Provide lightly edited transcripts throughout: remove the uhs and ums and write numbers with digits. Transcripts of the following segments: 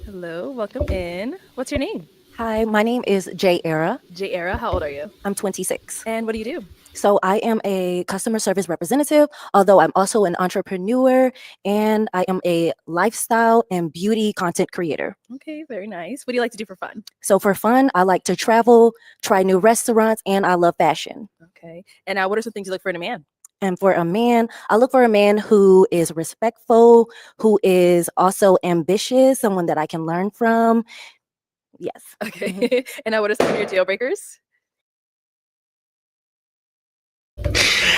Hello, welcome in. What's your name? Hi, my name is Jay Era. J Era, how old are you? I'm 26. And what do you do? So I am a customer service representative, although I'm also an entrepreneur and I am a lifestyle and beauty content creator. Okay, very nice. What do you like to do for fun? So for fun, I like to travel, try new restaurants, and I love fashion. Okay. And now what are some things you look for in a man? And for a man, I look for a man who is respectful, who is also ambitious, someone that I can learn from. Yes. Okay. And now what are some of your deal breakers?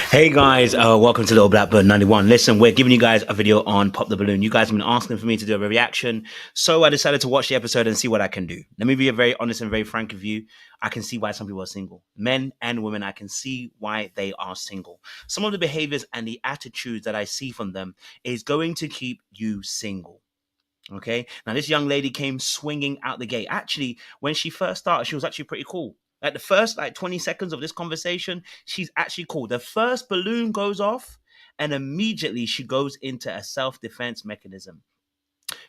Hey guys, welcome to Little Blackbird 91. Listen, we're giving you guys a video on Pop the Balloon. You guys have been asking for me to do a reaction, so I decided to watch the episode and see what I can do. Let me be very honest and very frank with you. I can see why some people are single. Men and women, I can see why they are single. Some of the behaviors and the attitudes that I see from them is going to keep you single. Okay, now this young lady came swinging out the gate. Actually, when she first started, she was actually pretty cool. Like the first 20 seconds of this conversation, she's actually cool. The first balloon goes off and immediately she goes into a self-defense mechanism.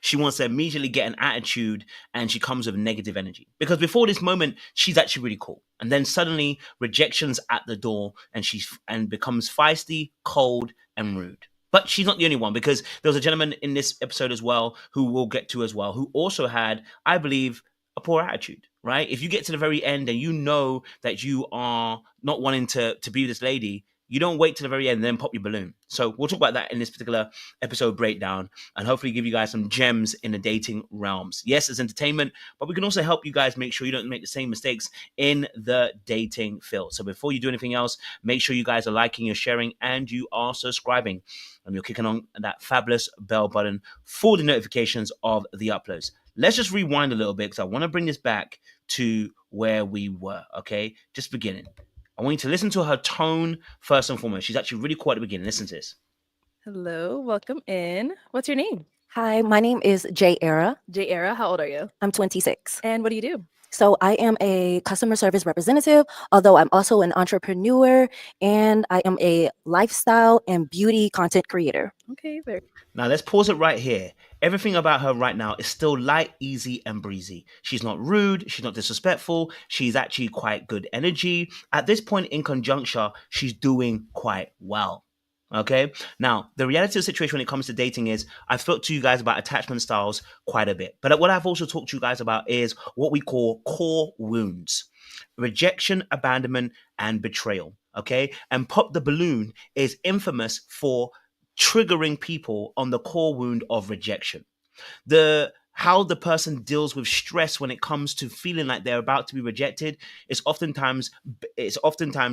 She wants to immediately get an attitude and she comes with negative energy. Because before this moment, she's actually really cool. And then suddenly rejection's at the door and becomes feisty, cold, and rude. But she's not the only one, because there was a gentleman in this episode as well, who we'll get to as well, who also had, I believe, a poor attitude, right? If you get to the very end and you know that you are not wanting to be with this lady, you don't wait to the very end and then pop your balloon. So we'll talk about that in this particular episode breakdown and hopefully give you guys some gems in the dating realms. Yes, it's entertainment, but we can also help you guys make sure you don't make the same mistakes in the dating field. So before you do anything else, make sure you guys are liking, you're sharing, and you are subscribing. And you're clicking on that fabulous bell button for the notifications of the uploads. Let's just rewind a little bit because I want to bring this back to where we were, okay? Just beginning. I want you to listen to her tone first and foremost. She's actually really cool at the beginning. Listen to this. Hello, welcome in. What's your name? Hi, my name is Jay Era. J Era, how old are you? I'm 26. And what do you do? So I am a customer service representative, although I'm also an entrepreneur and I am a lifestyle and beauty content creator. Okay, very. Now let's pause it right here. Everything about her right now is still light, easy, and breezy. She's not rude. She's not disrespectful. She's actually quite good energy. At this point in conjuncture, she's doing quite well. Okay. Now, the reality of the situation when it comes to dating is I've spoke to you guys about attachment styles quite a bit. But what I've also talked to you guys about is what we call core wounds: rejection, abandonment, and betrayal. Okay. And Pop the Balloon is infamous for triggering people on the core wound of rejection. How the person deals with stress when it comes to feeling like they're about to be rejected is oftentimes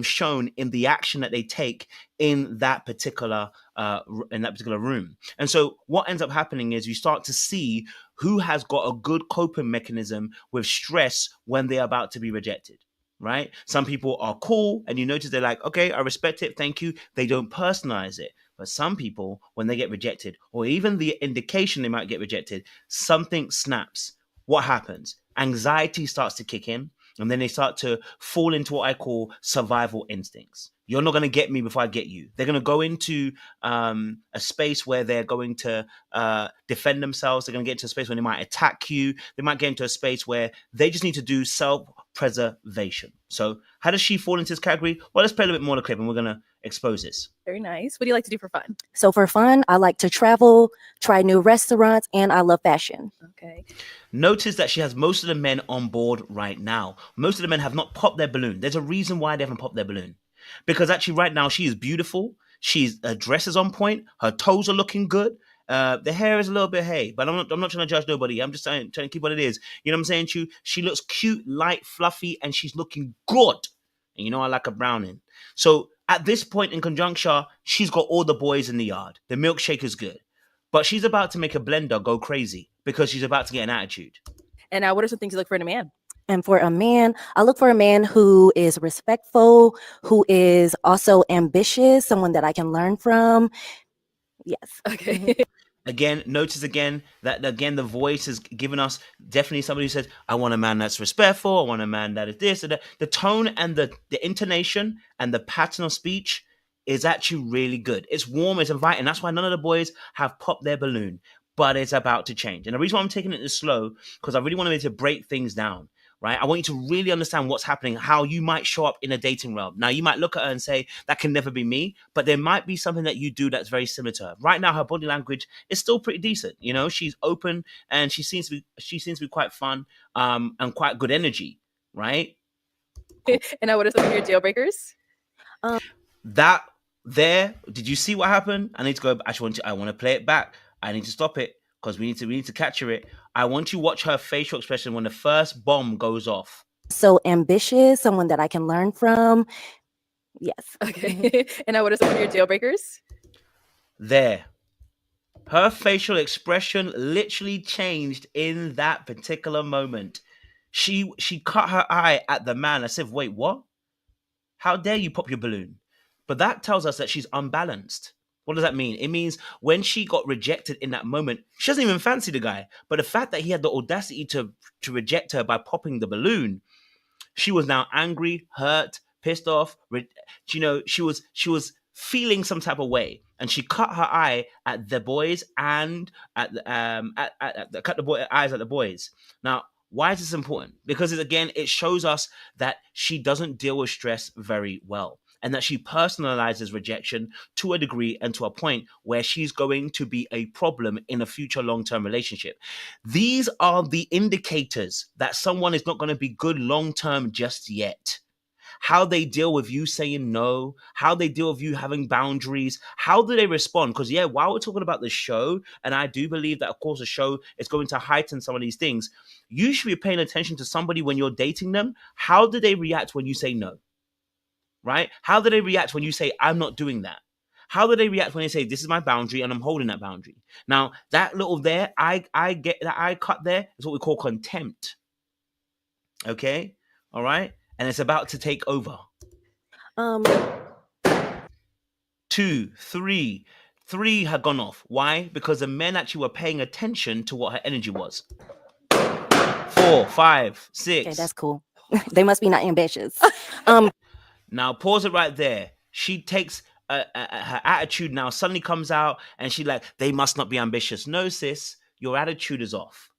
shown in the action that they take in that particular room. And so what ends up happening is you start to see who has got a good coping mechanism with stress when they're about to be rejected. Right? Some people are cool and you notice they're like, okay, I respect it, thank you. They don't personalize it. But some people, when they get rejected, or even the indication they might get rejected, something snaps. What happens? Anxiety starts to kick in, and then they start to fall into what I call survival instincts. You're not going to get me before I get you. They're going to go into a space where they're going to defend themselves. They're going to get into a space where they might attack you. They might get into a space where they just need to do self-preservation. So how does she fall into this category? Well, let's play a little bit more of the clip and we're going to expose this. Very nice. What do you like to do for fun? So for fun, I like to travel, try new restaurants, and I love fashion. Okay. Notice that she has most of the men on board right now. Most of the men have not popped their balloon. There's a reason why they haven't popped their balloon. Because actually right now she is beautiful. Her dress is on point. Her toes are looking good. The hair is a little bit hey, but I'm not trying to judge nobody. I'm just trying to keep what it is. You know what I'm saying to you? She looks cute, light, fluffy, and she's looking good. And you know I like a browning. So at this point in conjuncture, she's got all the boys in the yard. The milkshake is good. But she's about to make a blender go crazy because she's about to get an attitude. And now what are some things you look for in a man? And for a man, I look for a man who is respectful, who is also ambitious, someone that I can learn from. Yes. Okay. Again, notice again that the voice is giving us definitely somebody who says, I want a man that's respectful, I want a man that is this and that. The tone and the intonation and the pattern of speech is actually really good. It's warm, it's inviting. That's why none of the boys have popped their balloon, but it's about to change. And the reason why I'm taking it this slow, because I really want to break things down, right? I want you to really understand what's happening, how you might show up in a dating realm. Now, you might look at her and say, that can never be me, but there might be something that you do that's very similar to her. Right now, her body language is still pretty decent. You know, she's open and she seems to be quite fun, and quite good energy, right? And now, what are some of your deal breakers? That there, did you see what happened? I need to go. I want to play it back. I need to stop it because we need to capture it. I want you to watch her facial expression when the first bomb goes off. So ambitious, someone that I can learn from. Yes. Okay. And now, what are some of your deal breakers? There. Her facial expression literally changed in that particular moment. She cut her eye at the man. I said, wait, what? How dare you pop your balloon? But that tells us that she's unbalanced. What does that mean? It means when she got rejected in that moment, she doesn't even fancy the guy. But the fact that he had the audacity to reject her by popping the balloon, she was now angry, hurt, pissed off. She was feeling some type of way, and she cut her eye at the boys and cut the eyes at the boys. Now, why is this important? Because it shows us that she doesn't deal with stress very well, and that she personalizes rejection to a degree and to a point where she's going to be a problem in a future long-term relationship. These are the indicators that someone is not going to be good long-term just yet. How they deal with you saying no, how they deal with you having boundaries, how do they respond? Because while we're talking about the show, and I do believe that, of course, the show is going to heighten some of these things, you should be paying attention to somebody when you're dating them. How do they react when you say no? Right? How do they react when you say, I'm not doing that? How do they react when they say, this is my boundary and I'm holding that boundary? Now, that little there, I get that I cut there is what we call contempt. Okay? All right? And it's about to take over. 2, 3. 3 had gone off. Why? Because the men actually were paying attention to what her energy was. 4, 5, 6. Okay, that's cool. They must be not ambitious. Now, pause it right there. She takes her attitude now suddenly comes out and she like, they must not be ambitious. No, sis, your attitude is off.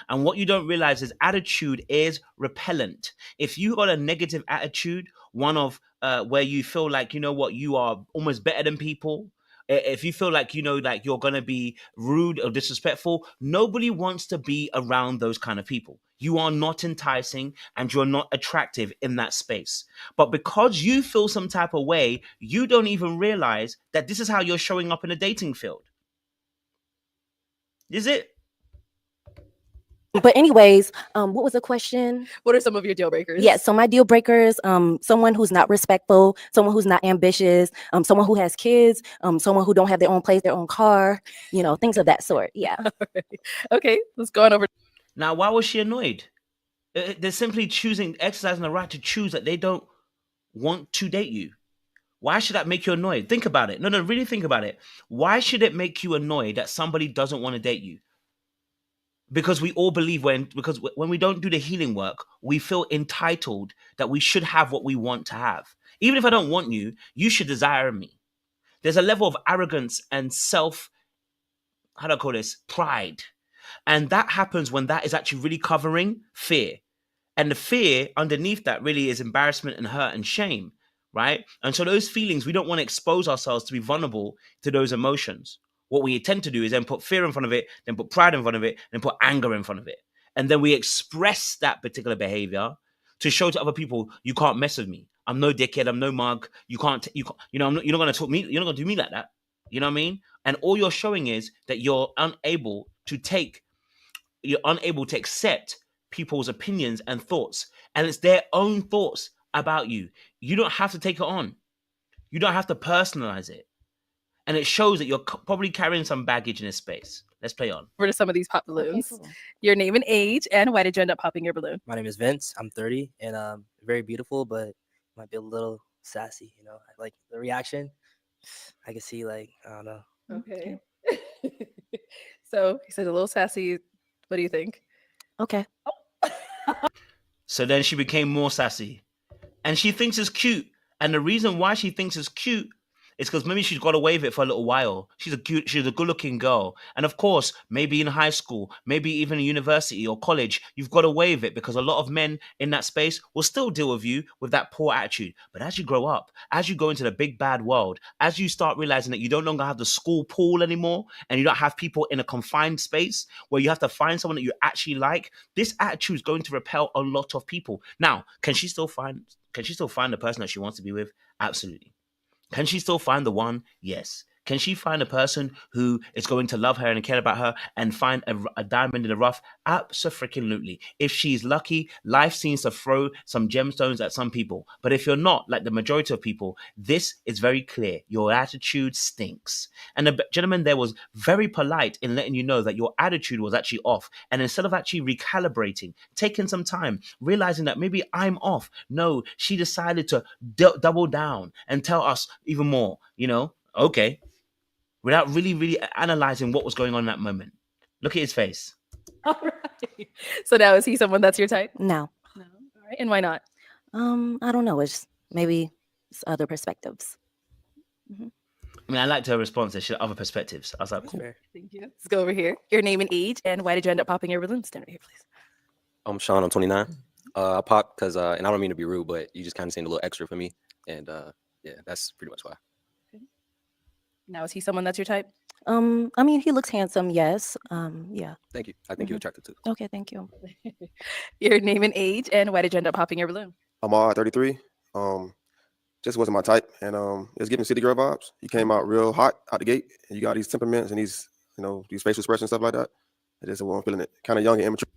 And what you don't realize is attitude is repellent. If you got a negative attitude, one of where you feel like, you know what, you are almost better than people. If you feel like, you know, like you're going to be rude or disrespectful, nobody wants to be around those kind of people. You are not enticing and you're not attractive in that space. But because you feel some type of way, you don't even realize that this is how you're showing up in a dating field. Is it? But anyways, what was the question? What are some of your deal breakers? Yeah, so my deal breakers, someone who's not respectful, someone who's not ambitious, someone who has kids, someone who don't have their own place, their own car, you know, things of that sort. Yeah. Okay, let's go on over. Now, why was she annoyed? They're simply exercising the right to choose that they don't want to date you. Why should that make you annoyed? Think about it. No, really think about it. Why should it make you annoyed that somebody doesn't want to date you? Because we all believe when we don't do the healing work, we feel entitled that we should have what we want to have. Even if I don't want you, you should desire me. There's a level of arrogance and pride. And that happens when that is actually really covering fear. And the fear underneath that really is embarrassment and hurt and shame, right? And so those feelings, we don't want to expose ourselves to be vulnerable to those emotions. What we tend to do is then put fear in front of it, then put pride in front of it, then put anger in front of it. And then we express that particular behavior to show to other people, you can't mess with me. I'm no dickhead, I'm no mug. You're not going to talk me, you're not going to do me like that. You know what I mean? And all you're showing is that you're unable to accept people's opinions and thoughts. And it's their own thoughts about you. You don't have to take it on. You don't have to personalize it. And it shows that you're probably carrying some baggage in this space. Let's play on. Over to some of these pop balloons. Okay, cool. Your name and age, and why did you end up popping your balloon? My name is Vince. I'm 30 and very beautiful, but might be a little sassy. You know, I like the reaction. I can see, like, I don't know. Okay. So he said a little sassy. What do you think? Okay. So then she became more sassy. And she thinks it's cute. And the reason why she thinks it's cute It's because maybe she's got away with it for a little while. She's a good-looking girl, and of course, maybe in high school, maybe even in university or college, you've got away with it because a lot of men in that space will still deal with you with that poor attitude. But as you grow up, as you go into the big bad world, as you start realizing that you no longer have the school pool anymore, and you don't have people in a confined space where you have to find someone that you actually like, this attitude is going to repel a lot of people. Now, can she still find the person that she wants to be with? Absolutely. Can she still find the one? Yes. Can she find a person who is going to love her and care about her and find a diamond in the rough? Absolutely. If she's lucky, life seems to throw some gemstones at some people. But if you're not, like the majority of people, this is very clear. Your attitude stinks. And the gentleman there was very polite in letting you know that your attitude was actually off. And instead of actually recalibrating, taking some time, realizing that maybe I'm off, no, she decided to double down and tell us even more, okay, without really analyzing what was going on in that moment. Look at his face. All right. So now, is he someone that's your type? No. No. All right. And why not? I don't know. It's maybe it's other perspectives. I mean, I liked her response. She had other perspectives. I was like, That's cool. fair. Thank you. Let's go over here. Your name and age, and why did you end up popping your balloon? Stand right here, please. I'm Sean. I'm 29. I popped because, and I don't mean to be rude, but you just kind of seemed a little extra for me. And yeah, that's pretty much why. Now, is he someone that's your type? I mean, he looks handsome. Yes. Yeah. Thank you. I think you're attracted to. Okay. Thank you. Your name and age, and why did you end up popping your balloon? I'm all 33. Just wasn't my type, and it was giving city girl vibes. You came out real hot out the gate, and you got these temperaments and these, these facial expressions, stuff like that. I just wasn't feeling it. Kind of young and immature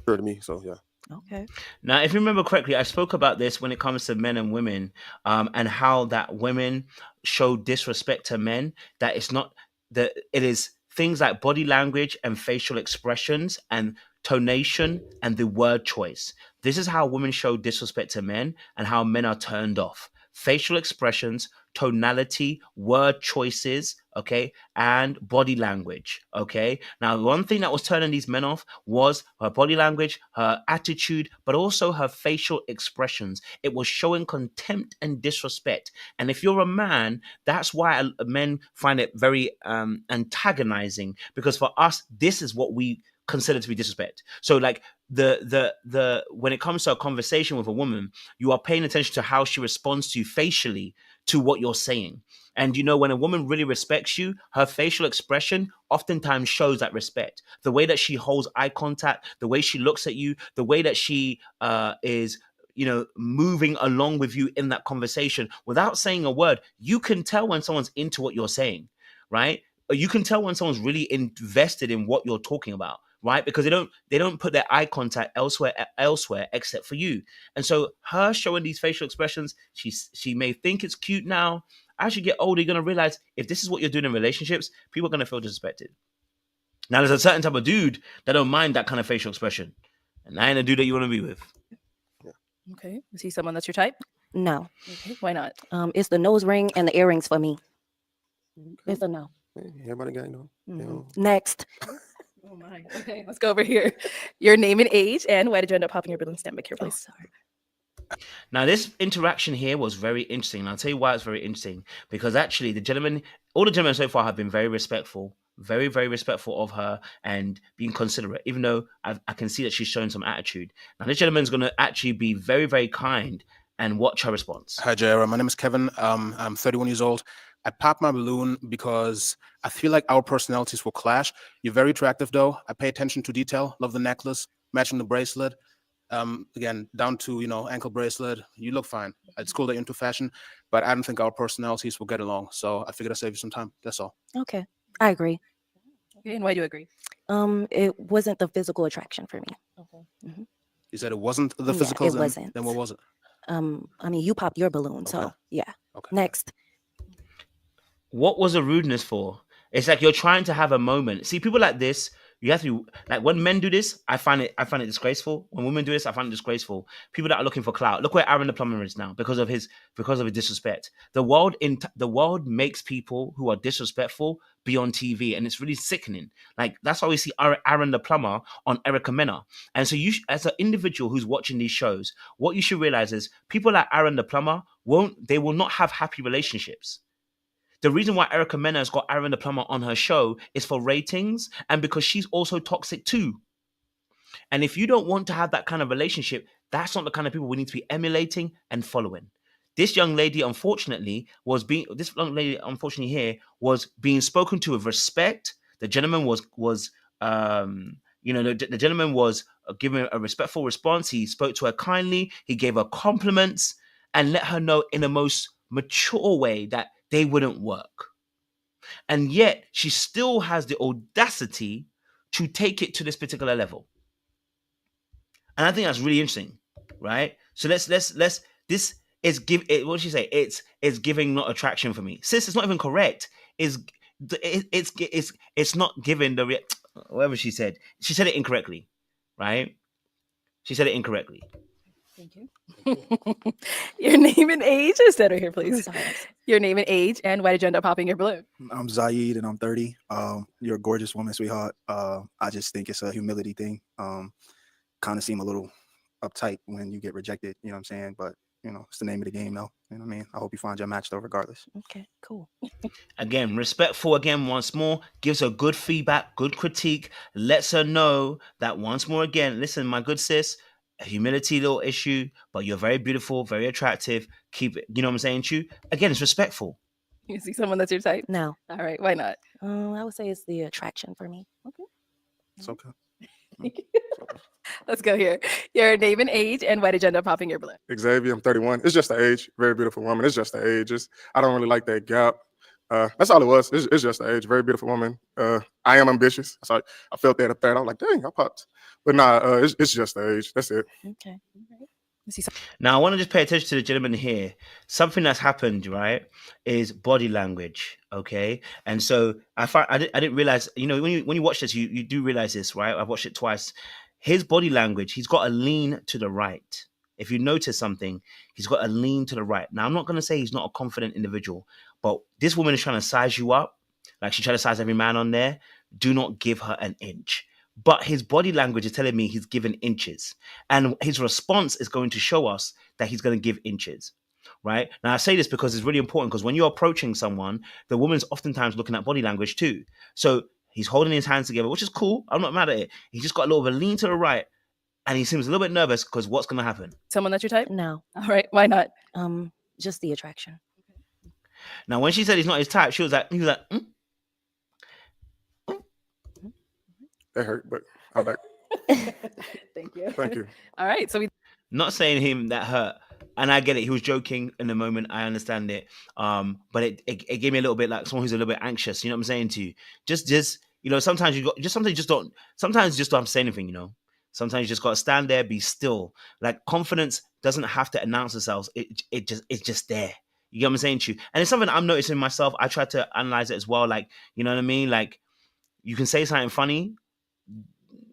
to me. So yeah. Okay. Now, if you remember correctly, I spoke about this when it comes to men and women, and how that women show disrespect to men. That it's not that it is things like body language and facial expressions and tonation and the word choice. This is how women show disrespect to men and how men are turned off. Facial expressions, tonality, word choices, okay, and body language, okay? Now, one thing that was turning these men off was her body language, her attitude, but also her facial expressions. It was showing contempt and disrespect. And if you're a man, that's why men find it very antagonizing, because for us, this is what we consider to be disrespect. So like the when it comes to a conversation with a woman, you are paying attention to how she responds to you facially to what you're saying. And when a woman really respects you, her facial expression oftentimes shows that respect. The way that she holds eye contact, the way she looks at you, the way that she is moving along with you in that conversation without saying a word, you can tell when someone's into what you're saying, right? You can tell when someone's really invested in what you're talking about, right? Because they don't put their eye contact elsewhere except for you. And so her showing these facial expressions, she may think it's cute now. As you get older, you're going to realize if this is what you're doing in relationships, people are going to feel disrespected. Now, there's a certain type of dude that don't mind that kind of facial expression. And that ain't a dude that you want to be with. Okay. Is he someone that's your type? No. Okay. Why not? It's the nose ring and the earrings for me. It's a no. Everybody got Next. Oh my. Okay. Let's go over here. Your name and age, and why did you end up popping your balloon? Stand back here, please. Now, this interaction here was very interesting. And I'll tell you why it's very interesting. Because actually, all the gentlemen so far have been very respectful, very, very respectful of her and being considerate, even though I can see that she's showing some attitude. Now, this gentleman's going to actually be very, very kind and watch her response. Hi, Jaira. My name is Kevin. I'm 31 years old. I popped my balloon because I feel like our personalities will clash. You're very attractive, though. I pay attention to detail. Love the necklace, matching the bracelet. Again, down to, ankle bracelet. You look fine. It's cool that you're into fashion, but I don't think our personalities will get along. So I figured I'd save you some time. That's all. Okay. I agree. Okay. And why do you agree? It wasn't the physical attraction for me. Okay. You said it wasn't the Yeah, physical? it wasn't. Then what was it? I mean, you popped your balloon, so Okay. yeah. Okay. Next. What was the rudeness for? It's like you're trying to have a moment. See, people like this, you have to, like, when men do this, I find it disgraceful. When women do this, I find it disgraceful. People that are looking for clout. Look where Aaron the plumber is now because of his disrespect. The world makes people who are disrespectful be on TV, and it's really sickening. Like, that's why we see Aaron the plumber on Erica Mena. And so you, as an individual who's watching these shows, what you should realize is people like Aaron the plumber will not have happy relationships. The reason why Erica Mena has got Aaron the Plumber on her show is for ratings and because she's also toxic too. And if you don't want to have that kind of relationship, that's not the kind of people we need to be emulating and following. This young lady, unfortunately, here was being spoken to with respect. The gentleman was the gentleman was giving a respectful response. He spoke to her kindly. He gave her compliments and let her know in the most mature way that they wouldn't work. And yet she still has the audacity to take it to this particular level. And I think that's really interesting, right? So let's this is what did she say? It's giving not attraction for me. Sis, it's not even correct. It's not giving the whatever she said. She said it incorrectly, right? She said it incorrectly. Thank you. Your name and age is said right here, please. Your name and age, and why did you end up popping your balloon? I'm Zaid and I'm 30. You're a gorgeous woman, sweetheart. I just think it's a humility thing. Kind of seem a little uptight when you get rejected, you know what I'm saying? But, you know, it's the name of the game, though. You know what I mean? I hope you find your match, though, regardless. Okay, cool. Again, respectful again once more, gives her good feedback, good critique, lets her know that once more again, listen, my good sis, a humility little issue, but you're very beautiful, very attractive. Keep it, you know what I'm saying to you? Again, it's respectful. You see someone that's your type? No. All right, why not? I would say it's the attraction for me. Okay. It's okay. Let's go here. Your name and age, and why did you end up popping your balloon? Xavier, I'm 31. It's just the age. Very beautiful woman. It's just the age. I don't really like that gap. That's all it was. It's just the age. Very beautiful woman. I am ambitious. So I felt that up there. I was like, dang, I popped. But nah, it's just the age. That's it. Okay. Now, I want to just pay attention to the gentleman here. Something that's happened, right, is body language, okay? And so I didn't realize, you know, when you watch this, you do realize this, right? I've watched it twice. His body language, he's got a lean to the right. If you notice something, he's got a lean to the right. Now, I'm not going to say he's not a confident individual, but this woman is trying to size you up. Like she tried to size every man on there. Do not give her an inch. But his body language is telling me he's given inches. And his response is going to show us that he's going to give inches, right? Now, I say this because it's really important because when you're approaching someone, the woman's oftentimes looking at body language too. So he's holding his hands together, which is cool. I'm not mad at it. He's just got a little bit of a lean to the right. And he seems a little bit nervous because what's going to happen? Someone that's your type? No. All right, why not? Just the attraction. Now, when she said he's not his type, he was like, That hurt, but I like. Thank you. Thank you. All right, so we Not saying him that hurt. And I get it. He was joking in the moment. I understand it. But it gave me a little bit like someone who's a little bit anxious. You know what I'm saying to you? Just you know, sometimes you just don't have to say anything, you know. Sometimes you just got to stand there, be still. Like confidence doesn't have to announce itself. It's just there. You get what I'm saying to you? And it's something I'm noticing myself. I try to analyze it as well. Like, you know what I mean? Like you can say something funny,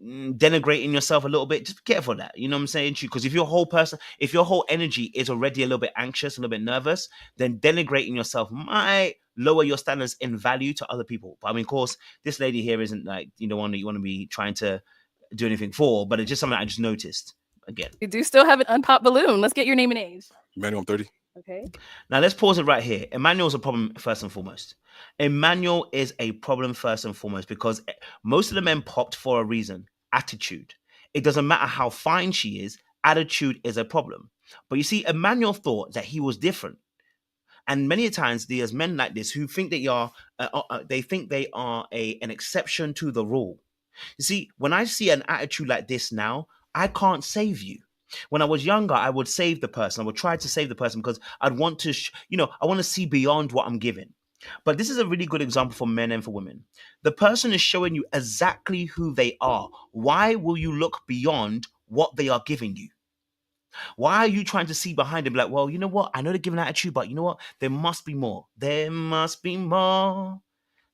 denigrating yourself a little bit, just be careful of that. You know what I'm saying to you? Because if your whole energy is already a little bit anxious, a little bit nervous, then denigrating yourself might lower your standards in value to other people. But I mean, of course, this lady here isn't like, you know, one that you want to be trying to do anything for, but it's just something I just noticed again. you do still have an unpopped balloon. Let's get your name and age. Emmanuel, I'm 30. Okay. Now let's pause it right here. Emmanuel's a problem first and foremost. Emmanuel is a problem first and foremost because most of the men popped for a reason. Attitude. It doesn't matter how fine she is, attitude is a problem. But you see, Emmanuel thought that he was different. And many times there's men like this who think they are an exception to the rule. You see, when I see an attitude like this now, I can't save you. When I was younger, I would save the person. I would try to save the person because I'd want to, I want to see beyond what I'm giving. But this is a really good example for men and for women. The person is showing you exactly who they are. Why will you look beyond what they are giving you? Why are you trying to see behind them? Like, well, you know what? I know they're giving attitude, but you know what? There must be more. There must be more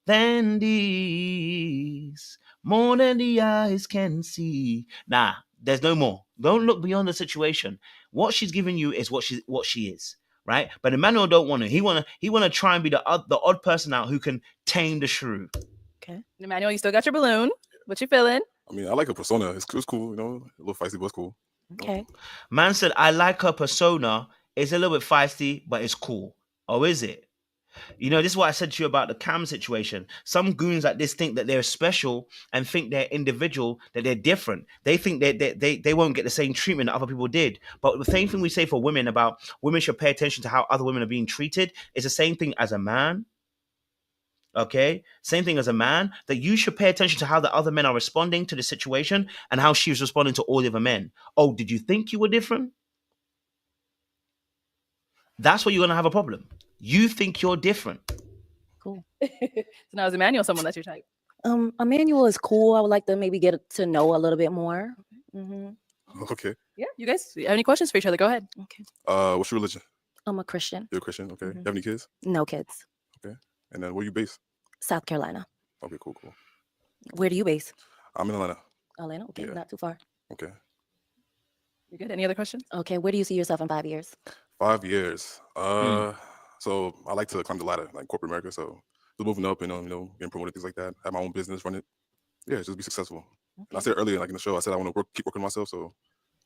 than these. More than the eyes can see. Nah, there's no more. Don't look beyond the situation. What she's giving you is what she is. Right, but Emmanuel don't want to. He wanna try and be the odd person out who can tame the shrew. Okay, Emmanuel, you still got your balloon. What you feeling? I mean, I like her persona. It's cool, you know, a little feisty, but it's cool. Okay. Man said, I like her persona. It's a little bit feisty, but it's cool. Oh, is it? You know, this is what I said to you about the Cam situation. Some goons like this think that they're special and think they're individual, that they're different. They think they won't get the same treatment that other people did. But the same thing we say for women about women should pay attention to how other women are being treated is the same thing as a man. Okay, same thing as a man, that you should pay attention to how the other men are responding to the situation and how she was responding to all the other men. Oh, did you think you were different? That's where you're gonna have a problem. You think you're different. Cool. So now is Emmanuel someone that's your type? Emmanuel is cool. I would like to maybe get to know a little bit more. Hmm. Okay. Yeah, you guys have any questions for each other? Go ahead. Okay. What's your religion? I'm a Christian. You're a Christian. Okay. Mhm. You have any kids? No kids. Okay. And then where you based? South Carolina. Okay. Cool. Cool. Where do you base? I'm in Atlanta. Atlanta. Okay, Yeah. not too far. Okay. You good? Any other questions? Okay, where do you see yourself in 5 years? 5 years. So I like to climb the ladder, like corporate America. So just moving up and getting promoted, things like that. Have my own business, run it. Yeah, just be successful. And I said earlier, like in the show, I said I want to keep working on myself, so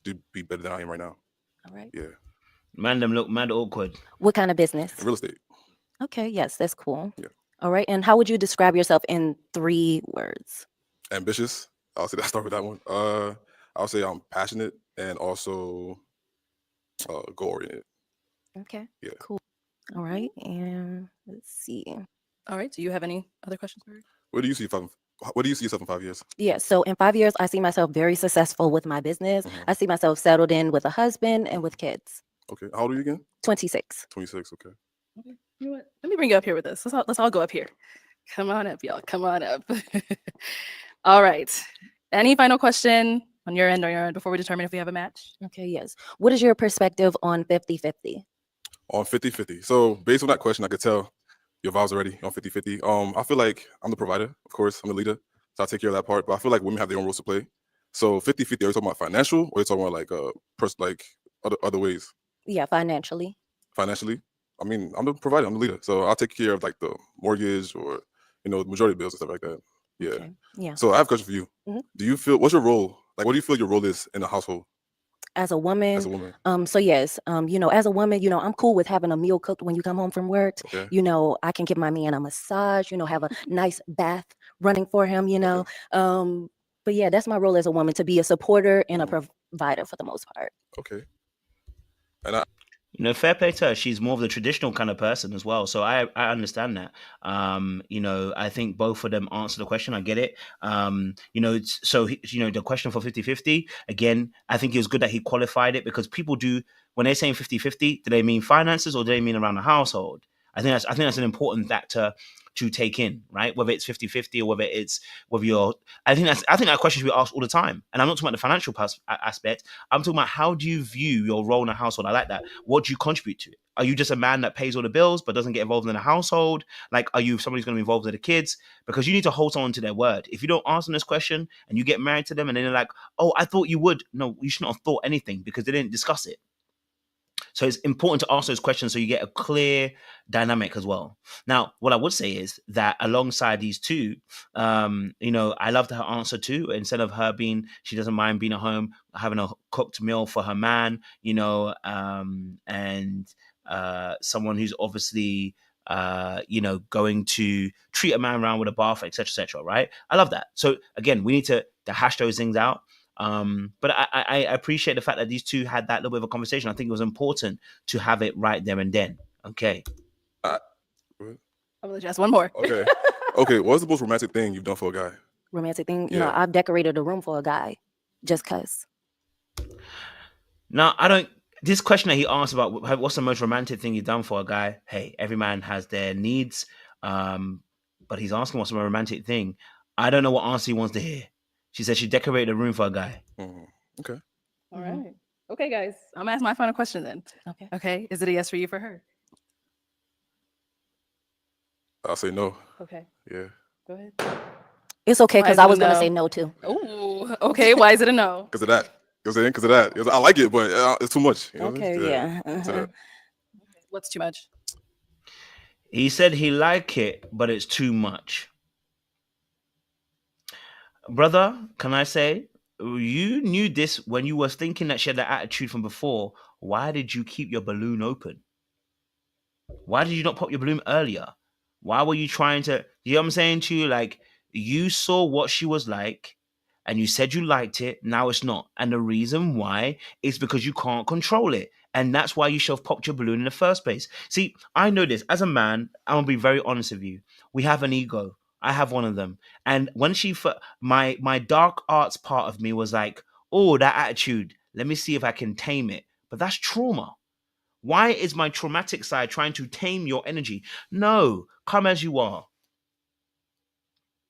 do be better than I am right now. All right. Yeah. Man, them look mad awkward. What kind of business? In real estate. Okay, yes, that's cool. Yeah. All right, and how would you describe yourself in 3 words? Ambitious. I'll say that. Start with that one. I'll say I'm passionate and also goal oriented. Okay. Yeah. Cool. All right, and let's see. All right. Do you have any other questions for her? Where do you see yourself in 5 years? Yeah, so in 5 years, I see myself very successful with my business. Mhm. I see myself settled in with a husband and with kids. Okay. How old are you again? 26. 26. Okay. Okay. You know what? Let me bring you up here with us. Let's all go up here. Come on up, y'all. Come on up. All right. Any final question on your end or your end before we determine if we have a match? Okay, yes. What is your perspective on 50-50? On 50-50. So based on that question, I could tell your vibes already on 50-50. I feel like I'm the provider, of course. I'm the leader, so I take care of that part. But I feel like women have their own roles to play. So 50-50, are you talking about financial or are you talking about like other ways? Yeah, financially. Financially? I mean, I'm the provider, I'm the leader. So I'll take care of like the mortgage or the majority of bills and stuff like that. Yeah. Okay. Yeah. So I have a question for you. Mhm. Do you feel, what's your role? Like, what do you feel your role is in the household As a woman, as a woman? so yes, as a woman, I'm cool with having a meal cooked when you come home from work. Okay. I can give my man a massage, have a nice bath running for him, but yeah, that's my role as a woman, to be a supporter and a provider for the most part. Okay. And Fair play to her. She's more of the traditional kind of person as well. So I understand that. I think both of them answer the question. I get it. The question for 50-50, again, I think it was good that he qualified it, because people do, when they're saying 50-50, do they mean finances or do they mean around the household? I think that's an important factor to take in, right? Whether it's 50-50 or I think that question should be asked all the time. And I'm not talking about the financial aspect. I'm talking about, how do you view your role in a household? I like that. What do you contribute to it? Are you just a man that pays all the bills but doesn't get involved in the household? Like, are you somebody who's going to be involved with the kids? Because you need to hold someone to their word. If you don't answer this question and you get married to them and then they're like, oh, I thought you would. No, you shouldn't have thought anything because they didn't discuss it. So it's important to ask those questions so you get a clear dynamic as well. Now, what I would say is that alongside these two, I loved her answer too. Instead of her she doesn't mind being at home, having a cooked meal for her man, and someone who's obviously, going to treat a man around with a bath, etc., right? I love that. So again, we need to hash those things out. But I appreciate the fact that these two had that little bit of a conversation. I think it was important to have it right there and then. Okay. I'm gonna let you ask one more. Okay. Okay. What's the most romantic thing you've done for a guy? Romantic thing, Yeah. I've decorated a room for a guy, just cause. Now, this question that he asked about what's the most romantic thing you've done for a guy? Hey, every man has their needs. But he's asking what's the most romantic thing. I don't know what answer he wants to hear. She said she decorated a room for a guy. Okay. All right. Okay, guys. I'm gonna ask my final question then. Okay. Okay. Is it a yes for you for her? I'll say no. Okay. Yeah. Go ahead. It's okay, Why because is I it a was gonna no? say no too. Oh, okay. Why is it a no? Because of that. You know what I'm saying? Because of that. I like it, but it's too much. You know what I mean? Okay, yeah. So, What's too much? He said he like it, but it's too much. Brother, can I say, you knew this when you was thinking that she had that attitude from before. Why did you keep your balloon open? Why did you not pop your balloon earlier? Why were you trying to, you know what I'm saying to you? Like, you saw what she was like and you said you liked it. Now it's not. And the reason why is because you can't control it. And that's why you should have popped your balloon in the first place. See, I know this. As a man, I'm going to be very honest with you. We have an ego. I have one of them. And when my dark arts part of me was like, oh, that attitude, let me see if I can tame it. But that's trauma. Why is my traumatic side trying to tame your energy? No, come as you are.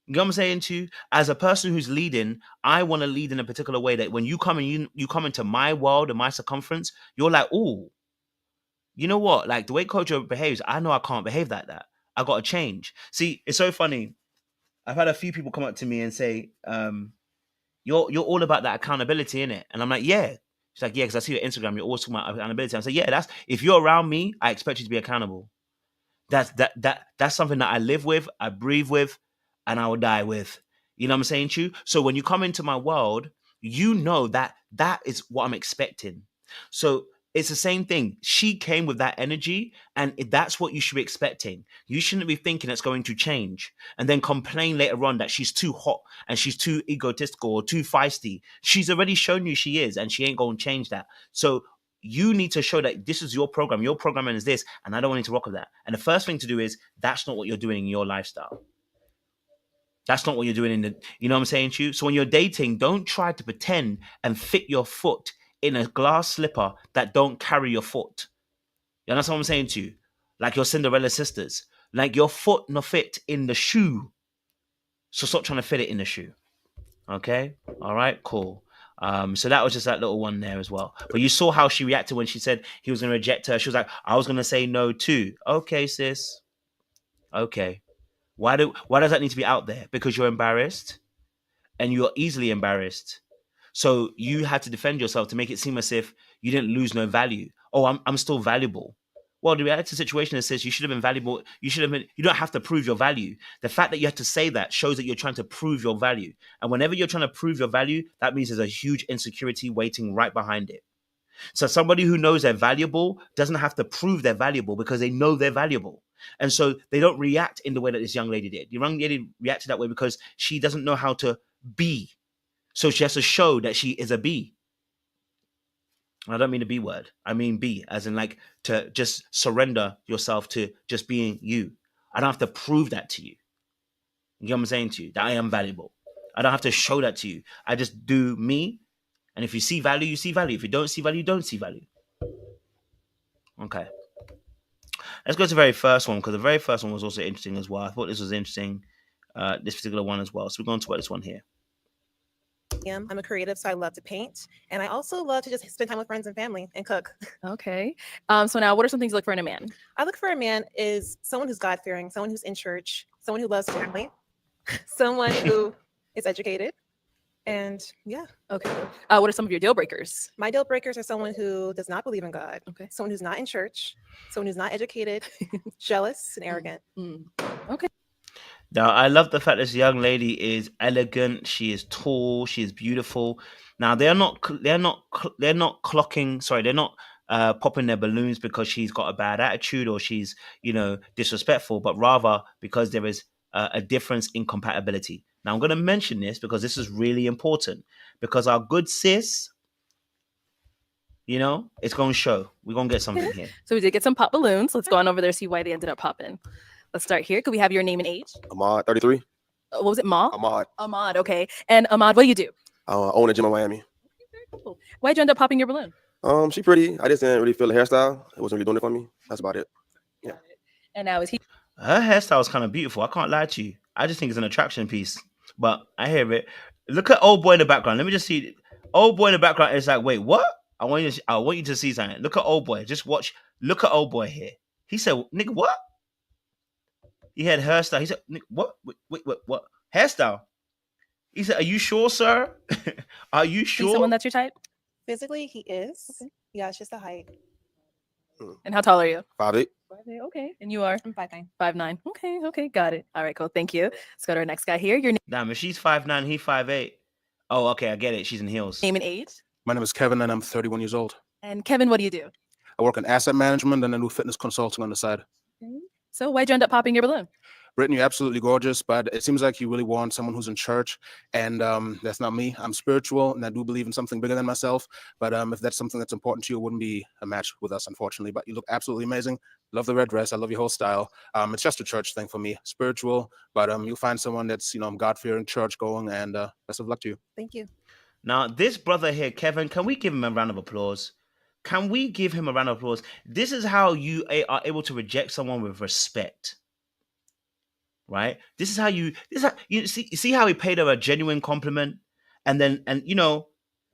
You know what I'm saying to you? As a person who's leading, I want to lead in a particular way that when you come and you come into my world and my circumference, you're like, oh, you know what? Like the way Kojo behaves, I know I can't behave like that. I got to change. See, it's so funny. I've had a few people come up to me and say, you're all about that accountability, innit? And I'm like, yeah. She's like, yeah, because I see your Instagram, you're always talking about accountability. I say, yeah, that's, if you're around me, I expect you to be accountable. That's something that I live with, I breathe with, and I will die with. You know what I'm saying to you? So when you come into my world, you know that is what I'm expecting. So it's the same thing. She came with that energy, and that's what you should be expecting. You shouldn't be thinking it's going to change and then complain later on that she's too hot and she's too egotistical or too feisty. She's already shown you she is, and she ain't going to change that. So you need to show that this is your program. Your programming is this, and I don't want you to rock with that. And the first thing to do is, that's not what you're doing in your lifestyle. That's not what you're doing in the, you know what I'm saying to you? So when you're dating, don't try to pretend and fit your foot in a glass slipper that don't carry your foot. You understand what I'm saying to you? Like your Cinderella sisters. Like your foot no fit in the shoe. So stop trying to fit it in the shoe. Okay? All right, cool. So that was just that little one there as well. But you saw how she reacted when she said he was going to reject her. She was like, I was going to say no too. Okay, sis. Okay. Why does that need to be out there? Because you're embarrassed, and you're easily embarrassed. So you had to defend yourself to make it seem as if you didn't lose no value. Oh, I'm still valuable. Well, the reality situation is says you should have been valuable. You should have been. You don't have to prove your value. The fact that you have to say that shows that you're trying to prove your value. And whenever you're trying to prove your value, that means there's a huge insecurity waiting right behind it. So somebody who knows they're valuable doesn't have to prove they're valuable because they know they're valuable. And so they don't react in the way that this young lady did. The young lady reacted that way because she doesn't know how to be. So she has to show that she is a B. I don't mean the B word. I mean be, as in like to just surrender yourself to just being you. I don't have to prove that to you. You know what I'm saying to you? That I am valuable. I don't have to show that to you. I just do me. And if you see value, you see value. If you don't see value, you don't see value. Okay. Let's go to the very first one, because the very first one was also interesting as well. I thought this was interesting, this particular one as well. So we're going to talk about this one here. I'm a creative, so I love to paint. And I also love to just spend time with friends and family and cook. Okay. So now what are some things you look for in a man? I look for a man is someone who's God-fearing, someone who's in church, someone who loves family, someone who is educated. And yeah. Okay. What are some of your deal breakers? My deal breakers are someone who does not believe in God. Okay. Someone who's not in church, someone who's not educated, jealous, and arrogant. Okay. Now, I love the fact this young lady is elegant. She is tall. She is beautiful. Now, they're not clocking. Sorry, they're not popping their balloons because she's got a bad attitude or she's, disrespectful, but rather because there is a difference in compatibility. Now, I'm going to mention this because this is really important, because our good sis, it's going to show. We're going to get something here. So we did get some pop balloons. Let's go on over there, see why they ended up popping. Let's start here. Could we have your name and age? Ahmad, 33. What was it, Ma? Ahmad. Ahmad, okay. And Ahmad, what do you do? I own a gym in Miami. Cool. Why'd you end up popping your balloon? She pretty. I just didn't really feel the hairstyle. It wasn't really doing it for me. That's about it. Yeah. And now is he? Her hairstyle is kind of beautiful. I can't lie to you. I just think it's an attraction piece. But I hear it. Look at old boy in the background. Let me just see. Old boy in the background is like, wait, what? I want you to see something. Look at old boy. Just watch. Look at old boy here. He said, nigga, what? He had hairstyle. He said, what? Wait, what? Hairstyle? He said, are you sure, sir? Are you sure? Someone that's your type? Physically, he is. Okay. Yeah, it's just the height. And how tall are you? 5'8". 5'8", okay. And you are? I'm 5'9". 5'9". Okay, got it. All right, cool. Thank you. Let's go to our next guy here. Your Damn, if she's 5'9", he 5'8". Oh, okay, I get it. She's in heels. name and age? My name is Kevin, and I'm 31 years old. And Kevin, what do you do? I work in asset management, and I do fitness consulting on the side. Okay. So why'd you end up popping your balloon? Brittany, you're absolutely gorgeous, but it seems like you really want someone who's in church, and that's not me. I'm spiritual, and I do believe in something bigger than myself, but if that's something that's important to you, it wouldn't be a match with us, unfortunately. But you look absolutely amazing. Love the red dress. I love your whole style. It's just a church thing for me, spiritual, but you'll find someone that's, God-fearing, church-going, and best of luck to you. Thank you. Now, this brother here, Kevin, can we give him a round of applause? Can we give him a round of applause? This is how you are able to reject someone with respect. Right? This is how you see how he paid her a genuine compliment, and